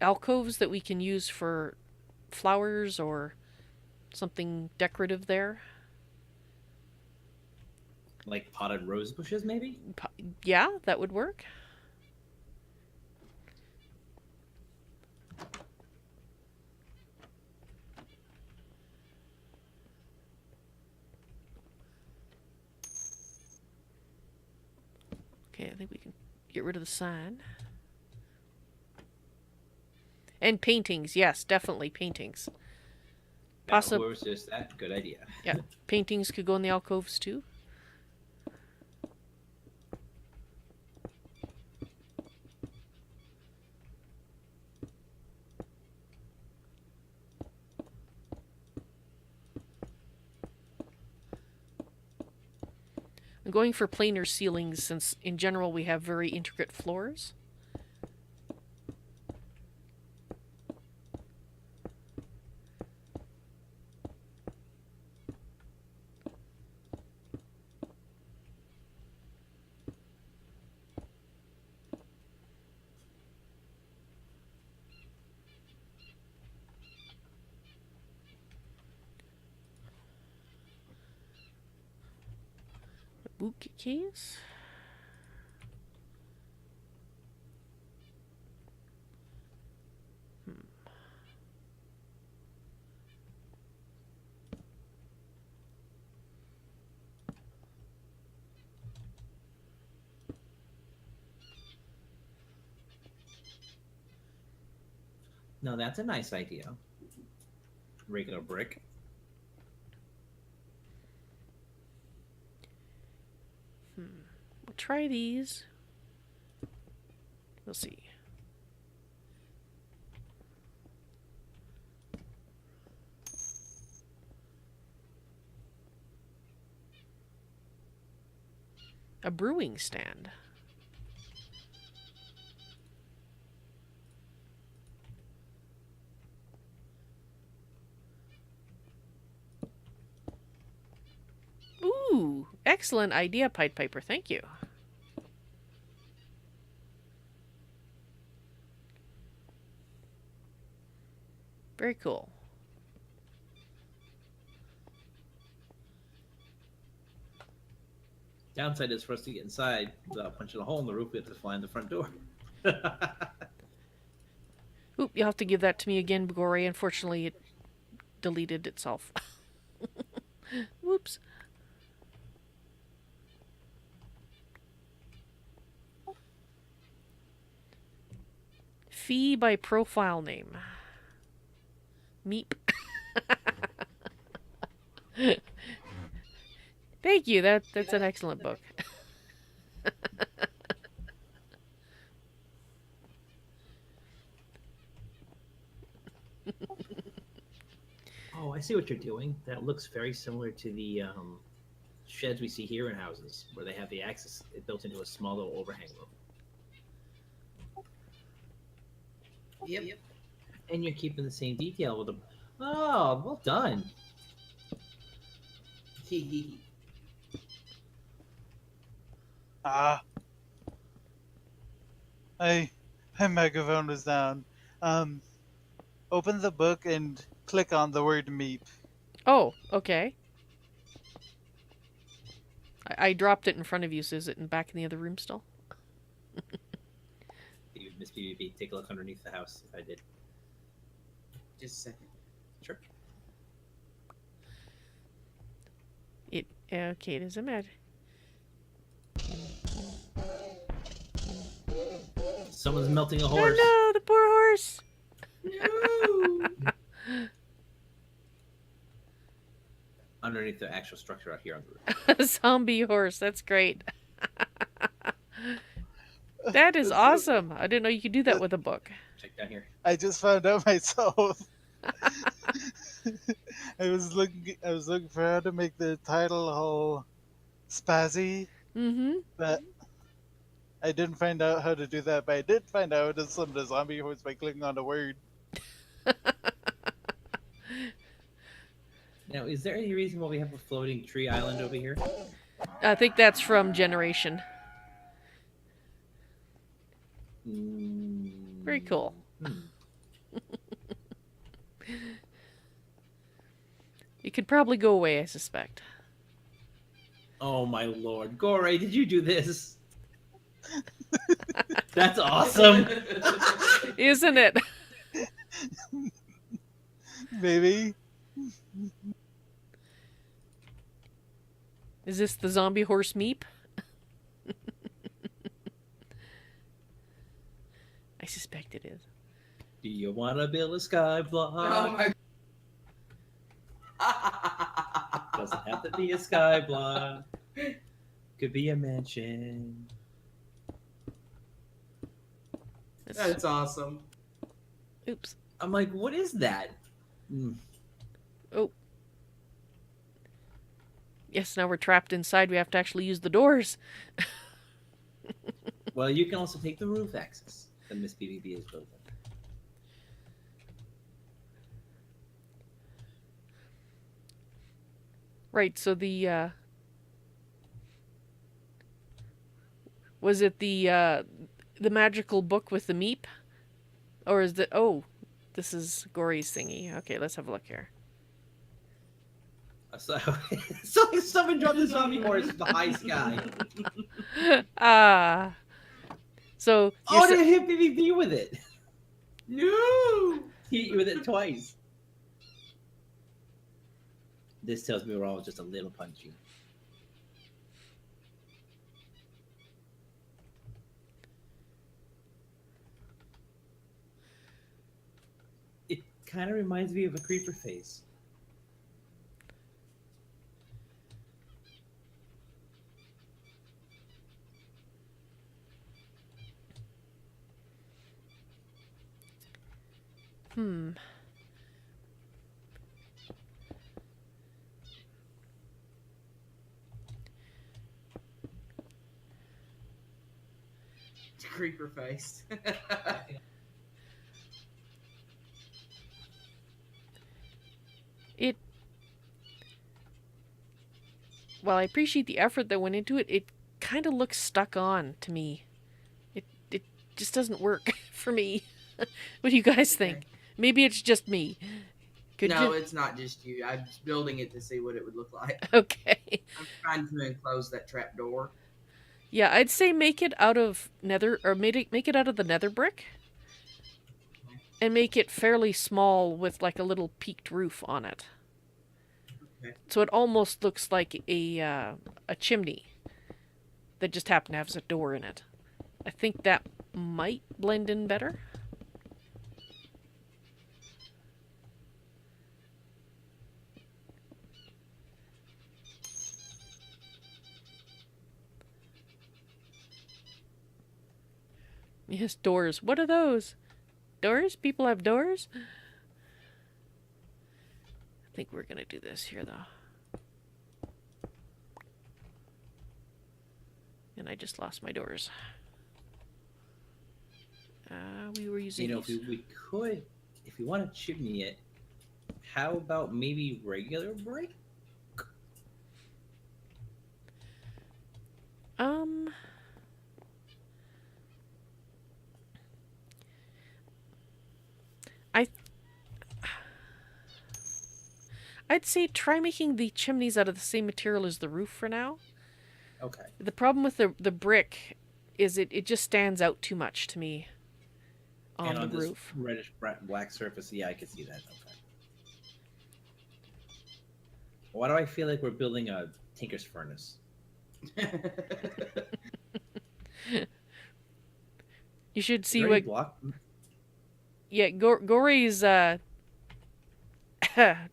alcoves that we can use for flowers or something decorative there. Like potted rose bushes, maybe? Yeah, that would work. Okay, I think we can get rid of the sign. And paintings, yes, definitely paintings. Whoever's just that, good idea. Yeah, paintings could go in the alcoves too. I'm going for planar ceilings since in general we have very intricate floors. Bookcase. No, that's a nice idea. Regular brick. We'll try these. We'll see. A brewing stand. Ooh, excellent idea, Pied Piper. Thank you. Very cool. Downside is for us to get inside without punching a hole in the roof, we have to find the front door. Oop, you'll have to give that to me again, Bugore. Unfortunately, it deleted itself. Whoops. Fee by profile name. Meep. Thank you. That's an excellent book. Oh, I see what you're doing. That looks very similar to the sheds we see here in houses, where they have the access built into a small little overhang room. Yep. And you're keeping the same detail with them. Oh, well done. Ah, I my microphone was down. Um, Open the book and click on the word meep. Oh, okay. I dropped it in front of you, so is it back in the other room still? Miss BBB, take a look underneath the house if I did. Just a second. Sure. Okay, it doesn't matter. Someone's melting a Oh horse. no, the poor horse! No. Underneath the actual structure out here on the roof. A zombie horse, that's great. That is awesome. I didn't know you could do that with a book. Check down here. I just found out myself. I was looking for how to make the title all spazzy, Mm-hmm. but I didn't find out how to do that. But I did find out how to summon a zombie horse by clicking on the word. Now, is there any reason why we have a floating tree island over here? I think that's from Generation. Very cool. It could probably go away, I suspect. Oh my lord. Gore, did you do this? That's awesome. Isn't it? Maybe. Is this the zombie horse meep? I suspect it is. Do you want to build a sky block? Oh my. Doesn't have to be a sky block. Could be a mansion. That's awesome. Oops. I'm like, what is that? Oh. Yes, now we're trapped inside. We have to actually use the doors. Well, you can also take the roof access that Miss BBB is building. Right, so the, was it the magical book with the meep? Or is it, oh, this is Gory's thingy. Okay, let's have a look here. So someone dropped the zombie horse from the high sky. So, Oh, they hit BBB with it. No. He hit you with it twice. This tells me we're all just a little punchy. It kind of reminds me of a creeper face. Creeper face. While I appreciate the effort that went into it, it kind of looks stuck on to me. It just doesn't work for me. What do you guys think? Maybe it's just me. No, it's not just you. I'm just building it to see what it would look like. Okay. I'm trying to enclose that trap door. Yeah, I'd say make it out of nether, or make it out of the nether brick. And make it fairly small with like a little peaked roof on it. Okay. So it almost looks like a chimney that just happened to have a door in it. I think that might blend in better. Yes, doors. What are those? Doors? People have doors? I think we're gonna do this here, though. And I just lost my doors. We were using If we could, if you want to chimney it, how about maybe regular brick? I I'd say try making the chimneys out of the same material as the roof for now. Okay. The problem with the brick is it just stands out too much to me on And on the this roof. reddish black surface, yeah, I can see that. Okay. Why do I feel like we're building a tinker's furnace? You should Is see there any what. block? Yeah, Gory's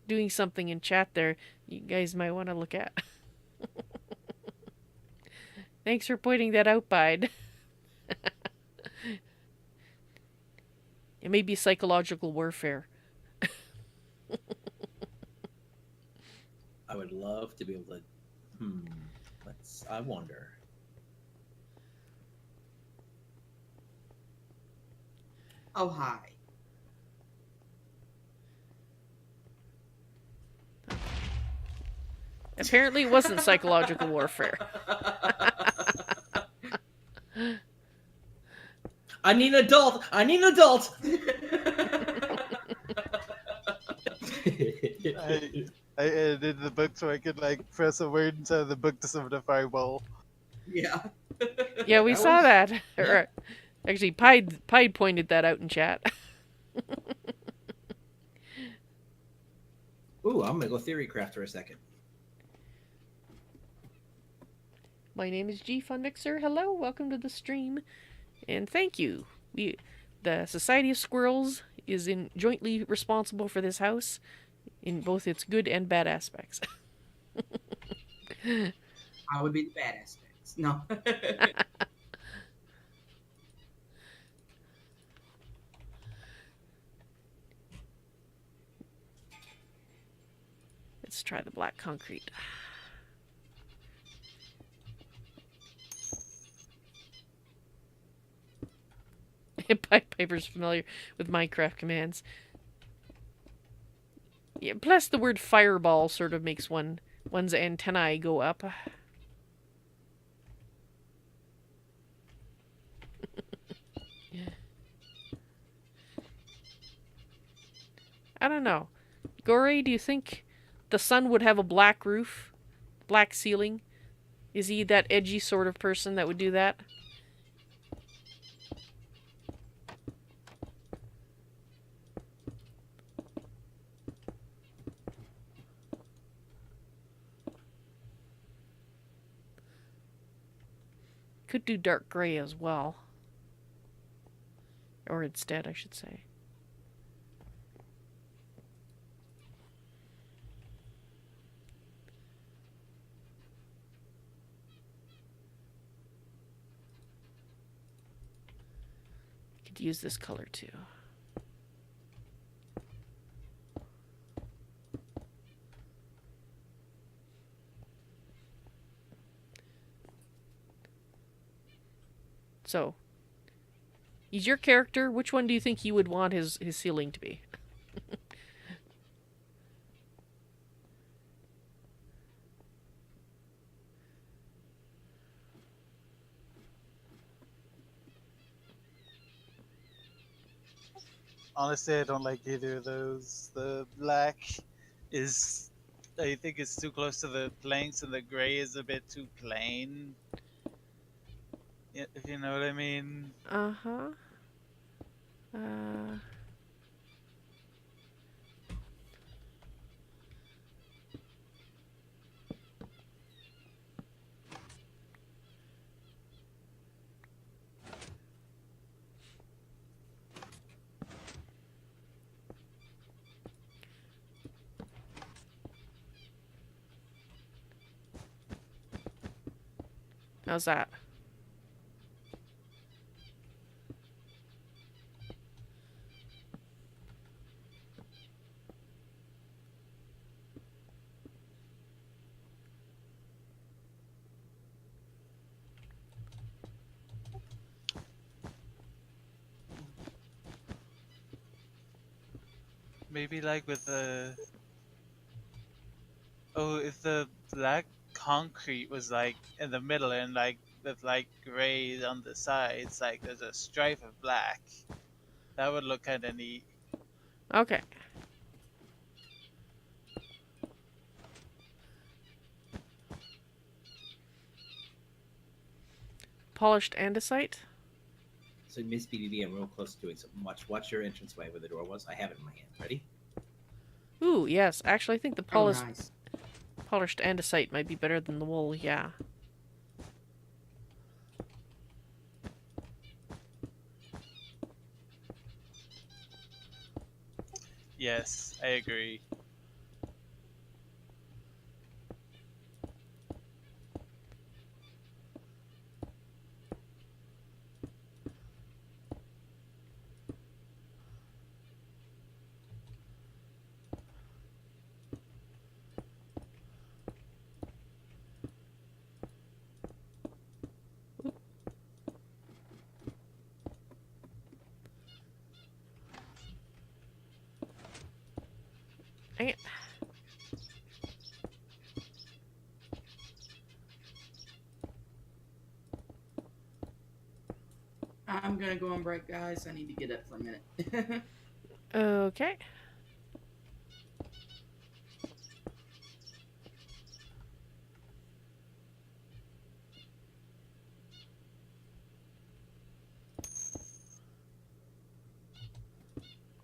doing something in chat there. You guys might want to look at. Thanks for pointing that out, Bide. It may be psychological warfare. I would love to be able to. I wonder. Oh, hi. Apparently, it wasn't psychological warfare. I need an adult. I need an adult. I edited the book so I could like press a word inside the book to summon a fireball. Yeah. Yeah, we That saw was- that. yeah. Actually, Pied pointed that out in chat. Ooh, I'm gonna go theory craft for a second. My name is G Fun Mixer. Hello, welcome to the stream, and thank you. The Society of Squirrels is jointly responsible for this house, in both its good and bad aspects. I would be the bad aspects. No. Let's try the black concrete. Pied Piper's familiar with Minecraft commands. Yeah, plus the word fireball sort of makes one's antennae go up. I don't know. Gory, do you think the sun would have a black roof? Black ceiling? Is he that edgy sort of person that would do that? Could do dark gray as well. Or instead, I should say. Could use this color too. So, he's your character. Which one do you think you would want his ceiling to be? Honestly, I don't like either of those. The black is, I think, it's too close to the planks, and the gray is a bit too plain. If you know what I mean. Uh-huh. How's that? Maybe like with the if the black concrete was like in the middle and like with like gray on the sides, like there's a stripe of black. That would look kind of neat. Okay. Polished andesite. So Miss BBB, I'm real close to doing something. Watch your entranceway where the door was. I have it in my hand. Ready? Ooh, yes. Actually, I think the Oh, nice. polished andesite might be better than the wool. Yeah. Yes, I agree. Dang it. I'm gonna go on break, guys. I need to get up for a minute. Okay.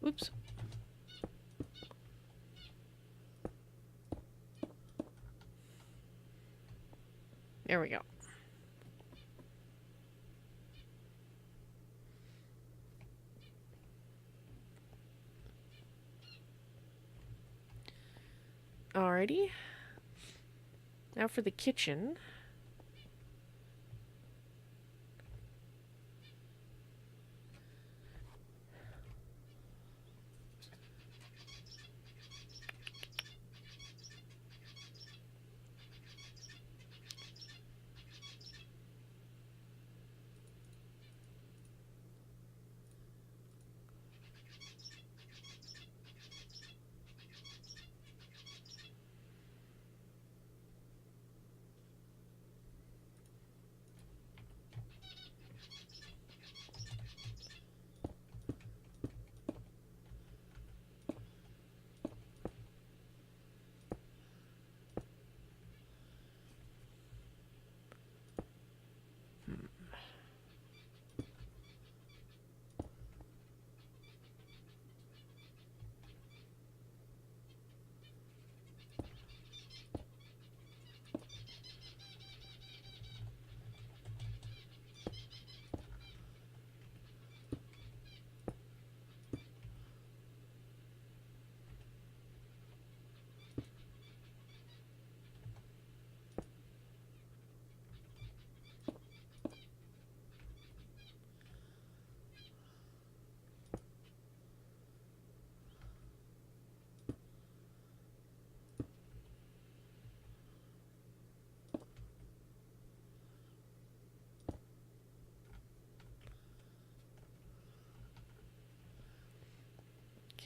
Oops. There we go. Alrighty. Now for the kitchen.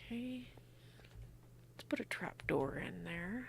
Okay. Let's put a trapdoor in there.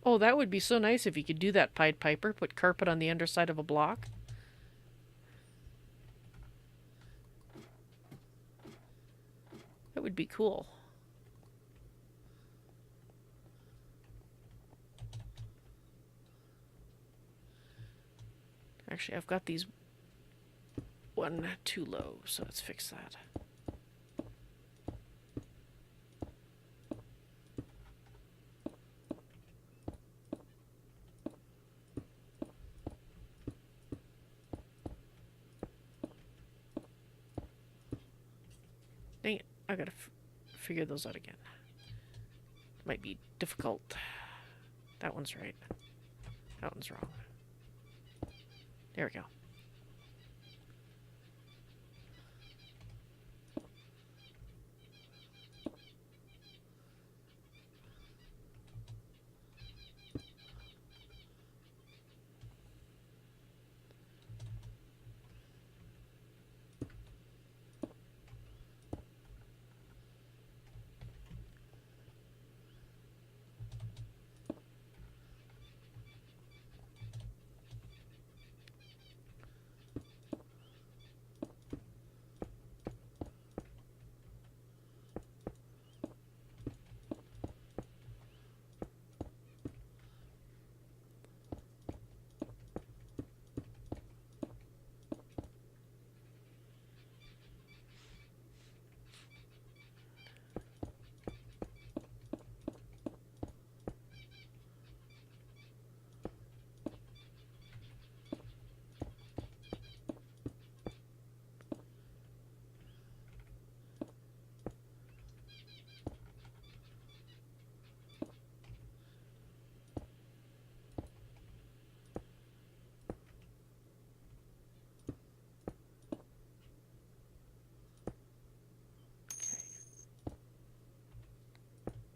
Oh, that would be so nice if you could do that, Pied Piper. Put carpet on the underside of a block. That would be cool. Actually, I've got these one too low, so let's fix that. I gotta figure those out again. Might be difficult. That one's right. That one's wrong. There we go.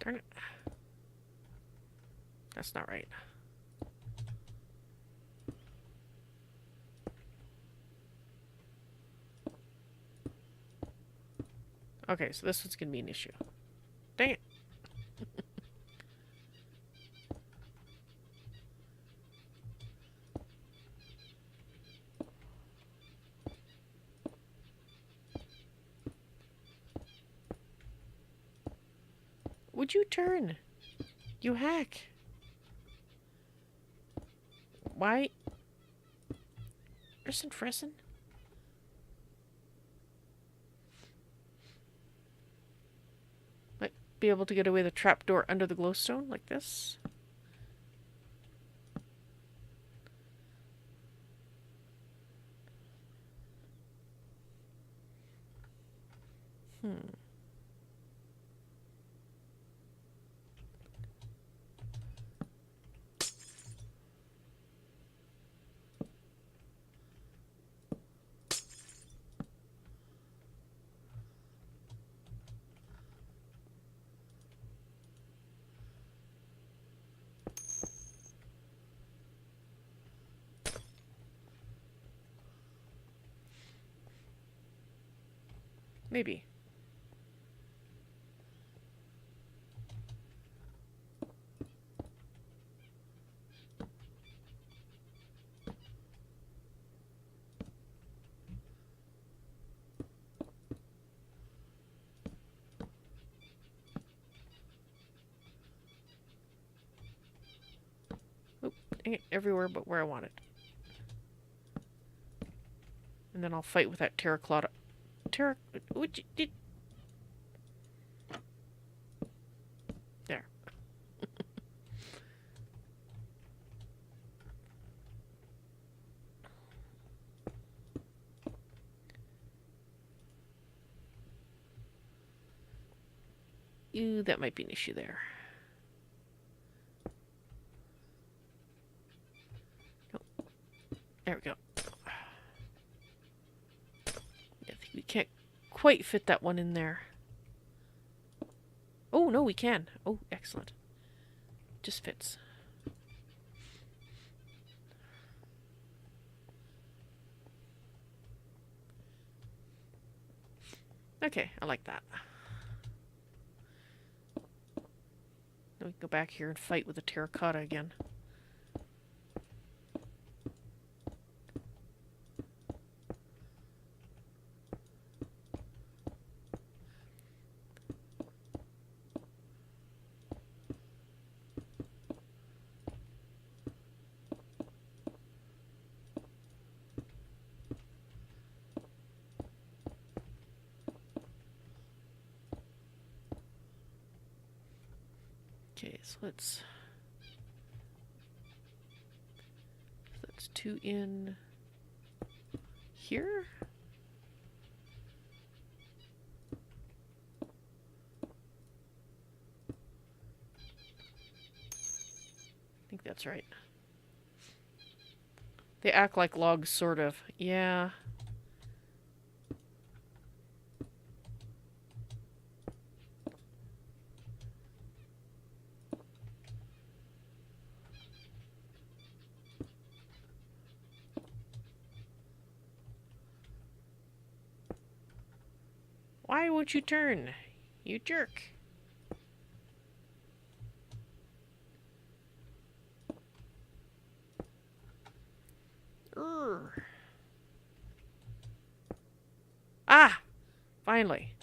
Darn it. That's not right. Okay, so this one's gonna be an issue. Dang it. Would you turn? You hack. Why? Frisson, frisson? Might be able to get away the trapdoor under the glowstone like this. Maybe. Oop, dang it, everywhere but where I want it. And then I'll fight with that terracotta. Would you did? There. Ew, that might be an issue there. Nope. There we go. I think we can't quite fit that one in there. Oh, no, we can. Oh, excellent. Just fits. Okay, I like that. Then we can go back here and fight with the terracotta again. Okay, so let's... That's two in here. that's right. They act like logs, sort of. Yeah. Why won't you turn? You jerk. Urgh. Ah! Finally.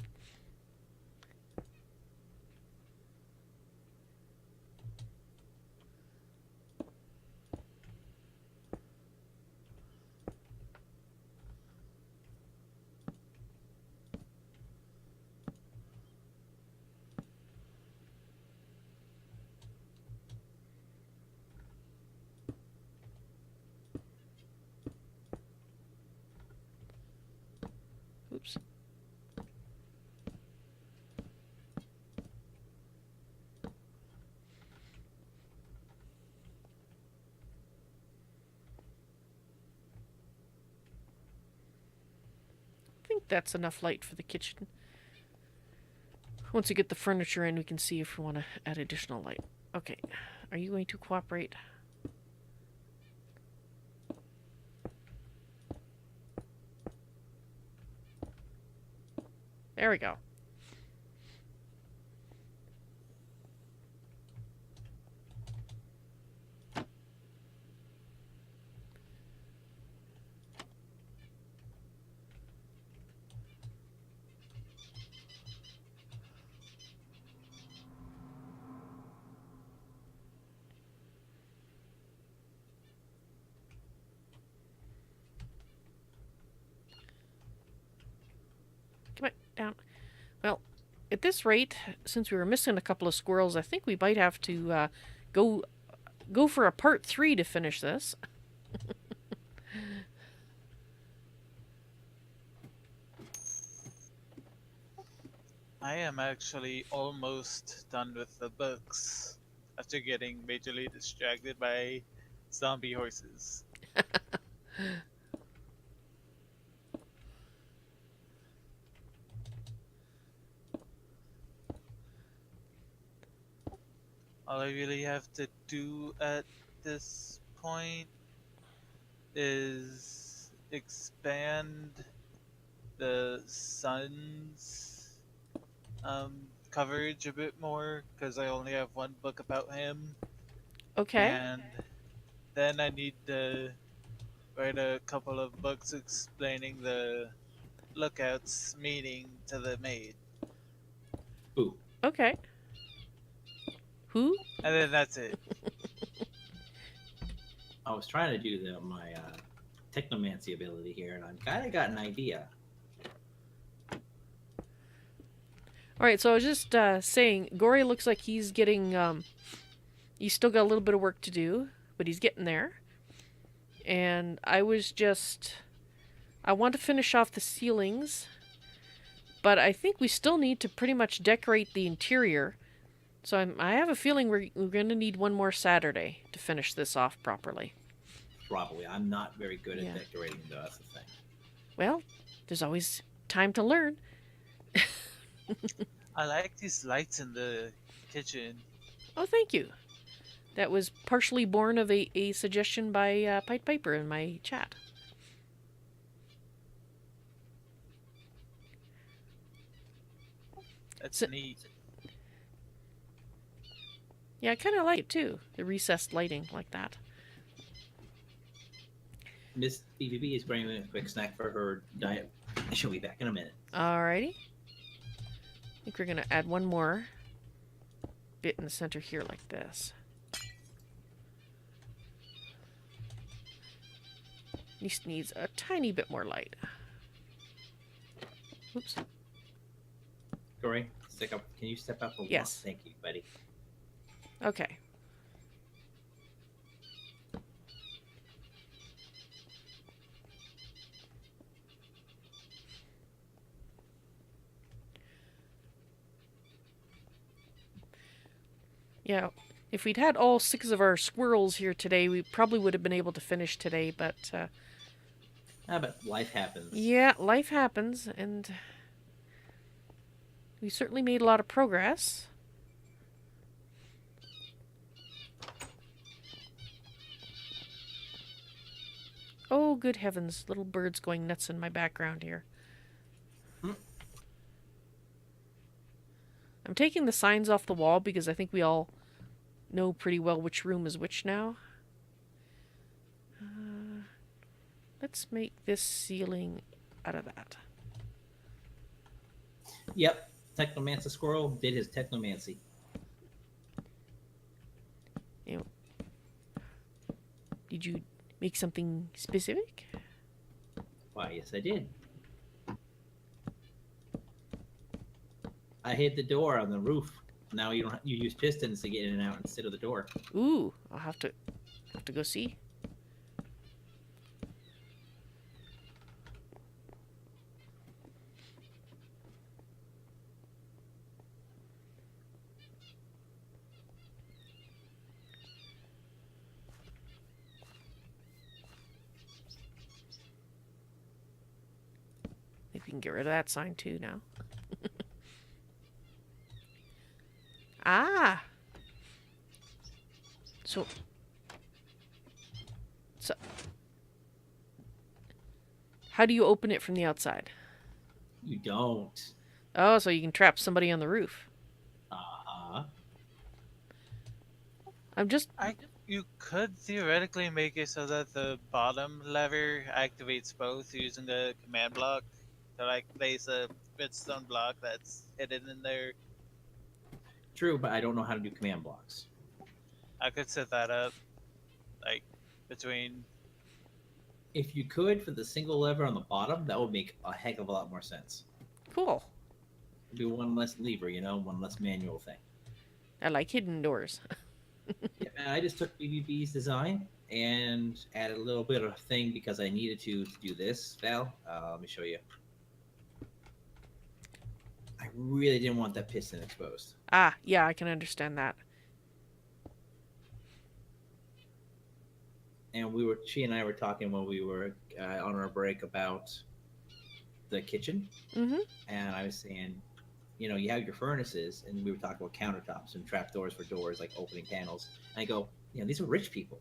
Oops. I think that's enough light for the kitchen. Once we get the furniture in, we can see if we want to add additional light. Okay. Are you going to cooperate? There we go. Come on, down. Well, at this rate, since we were missing a couple of squirrels, I think we might have to go for a part 3 to finish this. I am actually almost done with the books after getting majorly distracted by zombie horses. All I really have to do at this point is expand the sun's coverage a bit more because I only have one book about him, Okay. and then I need to write a couple of books explaining the lookout's meaning to the maid, Ooh. Okay. Who? and then that's it. I was trying to do my technomancy ability here, and I've kind of got an idea. Alright, so I was just saying, Gory looks like he's getting, he's still got a little bit of work to do, but he's getting there. And I want to finish off the ceilings, but I think we still need to pretty much decorate the interior. So I have a feeling we're going to need one more Saturday to finish this off properly. Probably. I'm not very good Yeah. at decorating, though. That's the thing. Well, there's always time to learn. I like these lights in the kitchen. Oh, thank you. That was partially born of a suggestion by Pied Piper in my chat. That's So- neat. Yeah, I kind of like it too, the recessed lighting like that. Miss BBB is bringing in a quick snack for her diet. She'll be back in a minute. Alrighty. I think we're going to add one more bit in the center here like this. This needs a tiny bit more light. Oops. Corey, stick up. Can you step up a Yes. Thank you, buddy. Okay. Yeah, If we'd had all 6 of our squirrels here today, we probably would have been able to finish today, but But life happens. yeah, life happens, and we certainly made a lot of progress. Oh, good heavens, little birds going nuts in my background here. Hmm. I'm taking the signs off the wall because I think we all know pretty well which room is which now. Let's make this ceiling out of that. Yep. Technomancer Squirrel did his technomancy. You know, did you make something specific? Why, yes, I did. I hid the door on the roof. Now you don't. You use pistons to get in and out instead of the door. Ooh, I'll have to go see. Maybe we can get rid of that sign too now. Ah! So... How do you open it from the outside? You don't. Oh, so you can trap somebody on the roof. I'm just... You could theoretically make it so that the bottom lever activates both using the command block to like place a redstone block that's hidden in there. True, but I don't know how to do command blocks. I could set that up, like between. If you could for the single lever on the bottom, that would make a heck of a lot more sense. Cool. It'd be one less lever, one less manual thing. I like hidden doors. Yeah, and I just took BBB's design and added a little bit of thing because I needed to do this, Val. Let me show you. I really didn't want that piston exposed. Ah, yeah, I can understand that. And she and I were talking when we were on our break about the kitchen. Mm-hmm. And I was saying, you have your furnaces, and we were talking about countertops and trapdoors for doors, like opening panels. And I go, these are rich people.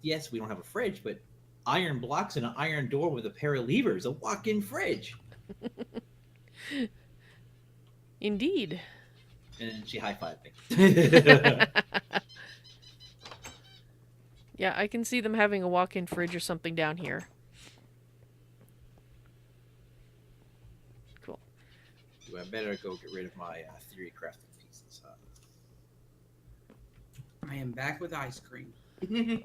Yes, we don't have a fridge, but iron blocks and an iron door with a pair of levers, a walk-in fridge. Indeed. And she high-fived me. Yeah, I can see them having a walk-in fridge or something down here. Cool. I better go get rid of my 3 crafting pieces. I am back with ice cream.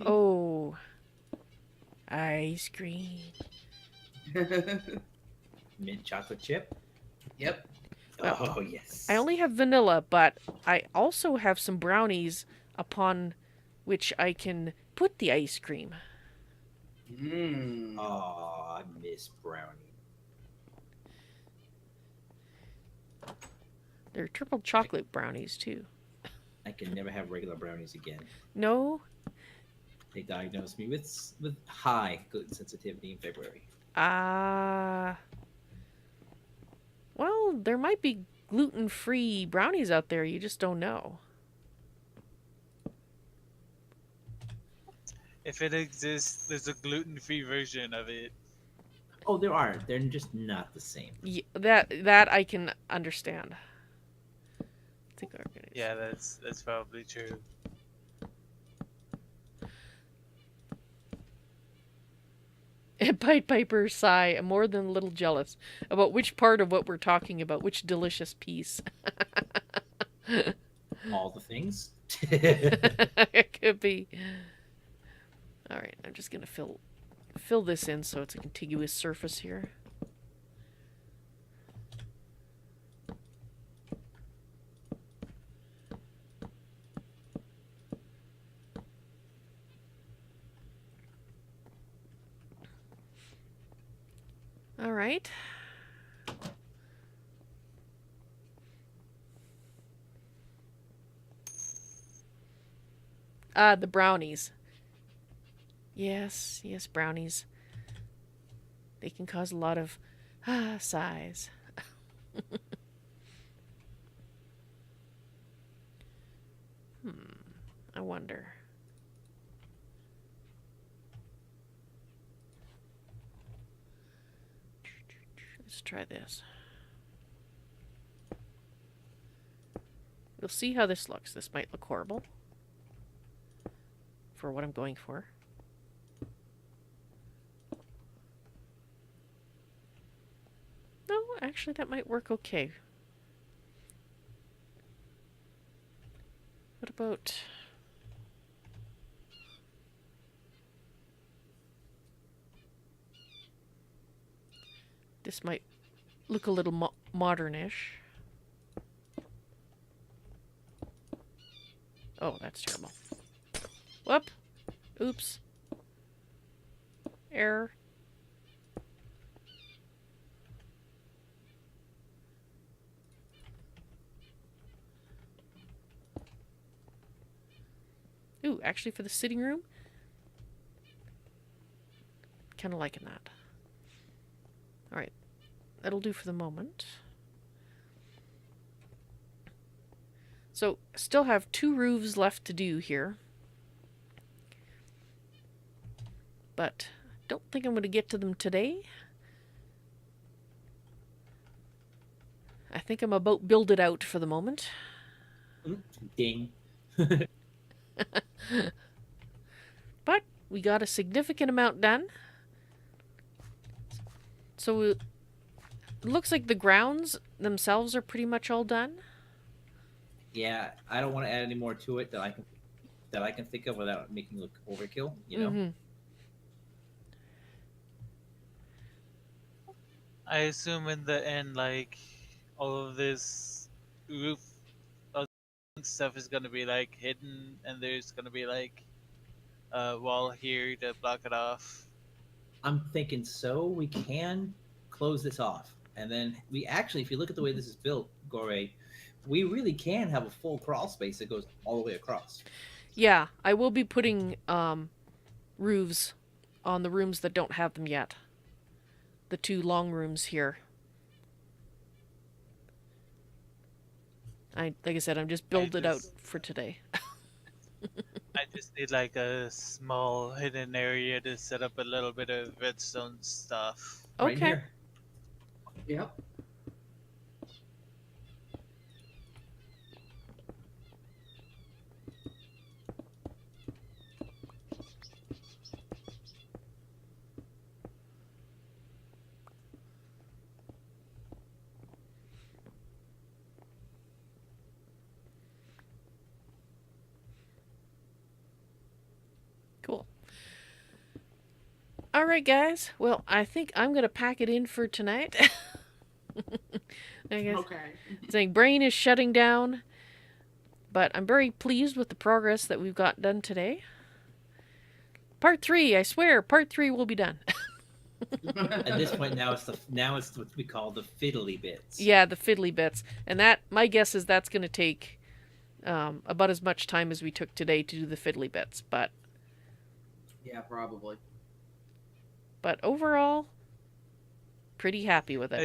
Oh. Ice cream. Mint chocolate chip. Yep. Oh, yes. I only have vanilla, but I also have some brownies upon which I can put the ice cream. Mmm. Oh, I miss brownie. They're triple chocolate brownies, too. I can never have regular brownies again. No? They diagnosed me with high gluten sensitivity in February. Well, there might be gluten-free brownies out there. You just don't know. If it exists, there's a gluten-free version of it. Oh, there are. They're just not the same. Yeah, that I can understand. I think Yeah, that's probably true. Pied Piper sigh, I'm more than a little jealous about which part of what we're talking about, which delicious piece. All the things. It could be. All right, I'm just gonna fill this in so it's a contiguous surface here. All right. Ah, the brownies. Yes, yes, brownies. They can cause a lot of sighs. I wonder. Let's try this. We'll see how this looks. This might look horrible for what I'm going for. No, actually, that might work okay. What about... This might look a little modernish. Oh, that's terrible. Whoop. Oops. Error. Ooh, actually for the sitting room, kind of liking that. Alright, that'll do for the moment. So, still have 2 roofs left to do here. But, don't think I'm going to get to them today. I think I'm about build it out for the moment. Ding. But, we got a significant amount done. So, it looks like the grounds themselves are pretty much all done. Yeah, I don't want to add any more to it that I can think of without making it look overkill. You know. I assume in the end, like, all of this roof stuff is gonna be like hidden, and there's gonna be like a wall here to block it off. I'm thinking so. We can close this off, and then we actually, if you look at the way this is built, Gore, we really can have a full crawl space that goes all the way across. Yeah, I will be putting roofs on the rooms that don't have them yet. The 2 long rooms here. Like I said, I'm just build it out for today. I just need like a small hidden area to set up a little bit of redstone stuff. Right Okay. here. Yep. Cool. All right, guys. Well, I think I'm going to pack it in for tonight. I guess Okay. saying brain is shutting down, but I'm very pleased with the progress that we've got done today. Part 3, I swear, part 3 will be done. At this point, now it's what we call the fiddly bits. Yeah, the fiddly bits. And that, my guess is that's going to take about as much time as we took today to do the fiddly bits. But Yeah, probably. overall, pretty happy with it.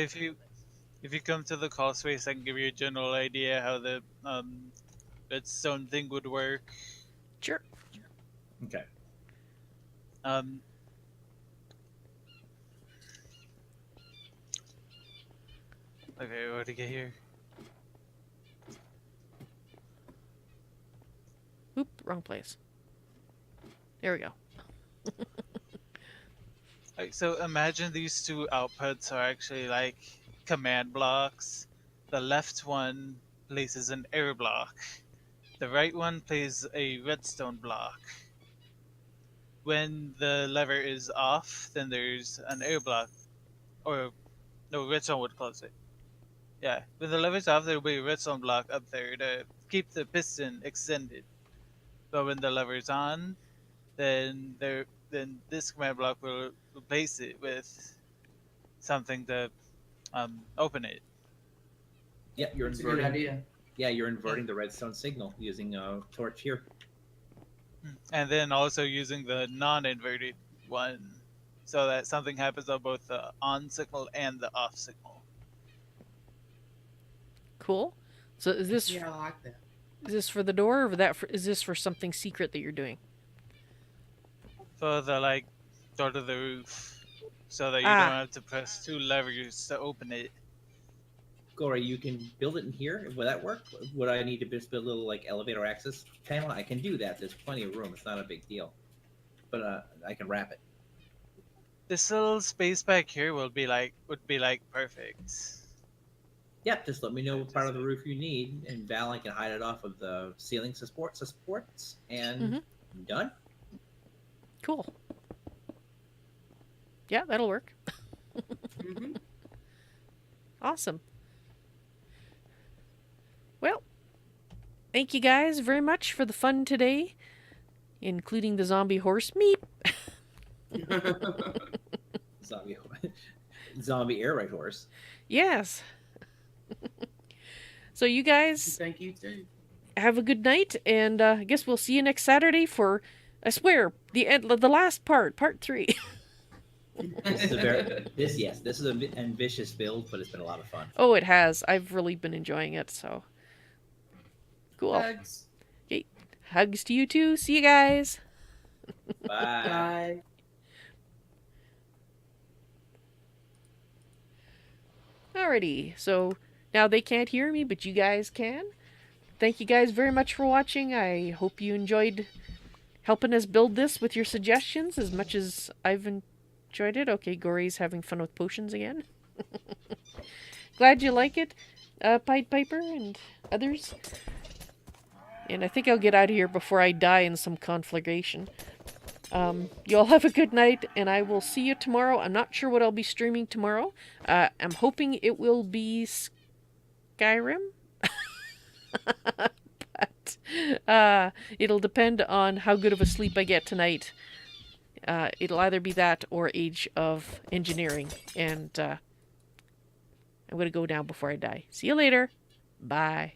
If you come to the call space, I can give you a general idea how the redstone thing would work. Sure. Okay. Okay, where to get here? Oop, wrong place. There we go. Like, so imagine these 2 outputs are actually like command blocks. The left one places an error block. The right one places a redstone block. When the lever is off, then there's an error block. Or, no, redstone would close it. Yeah, when the lever's off, there will be a redstone block up there to keep the piston extended. But when the lever's on, then this command block will replace it with something to open it. Yeah, you're That's a good inverting. idea. Yeah, you're inverting the redstone signal using a torch here. And then also using the non-inverted one so that something happens on both the on signal and the off signal. Cool. So Yeah, I like that. is this for the door, or is this for something secret that you're doing? For the like door to the roof, so that you don't Ah, have to press two levers to open it. Gory, you can build it in here. Will that work? Would I need to just build a little like elevator access panel? I can do that. There's plenty of room. It's not a big deal. But I can wrap it. This little space back here would be like perfect. Yeah, just let me know what part of the roof you need, and Val, I can hide it off of the ceiling supports, and Mhm. I'm done. cool. Yeah, that'll work. Hmm. Awesome. Well, thank you guys very much for the fun today, including the zombie horse meep. Zombie, zombie air raid horse. Yes. So you guys Thank you too. have a good night, and I guess we'll see you next Saturday for, I swear, the last part 3. This is this is an ambitious build, but it's been a lot of fun. Oh, it has. I've really been enjoying it, so. Cool. Hugs. Okay. Hugs to you too. See you guys. Bye. Bye. Alrighty, so now they can't hear me, but you guys can. Thank you guys very much for watching. I hope you enjoyed helping us build this with your suggestions as much as I've enjoyed it. Okay, Gory's having fun with potions again. Glad you like it, Pied Piper and others. And I think I'll get out of here before I die in some conflagration. You all have a good night, and I will see you tomorrow. I'm not sure what I'll be streaming tomorrow. I'm hoping it will be Skyrim. But it'll depend on how good of a sleep I get tonight. It'll either be that or Age of Engineering. And I'm going to go down before I die. See you later. Bye.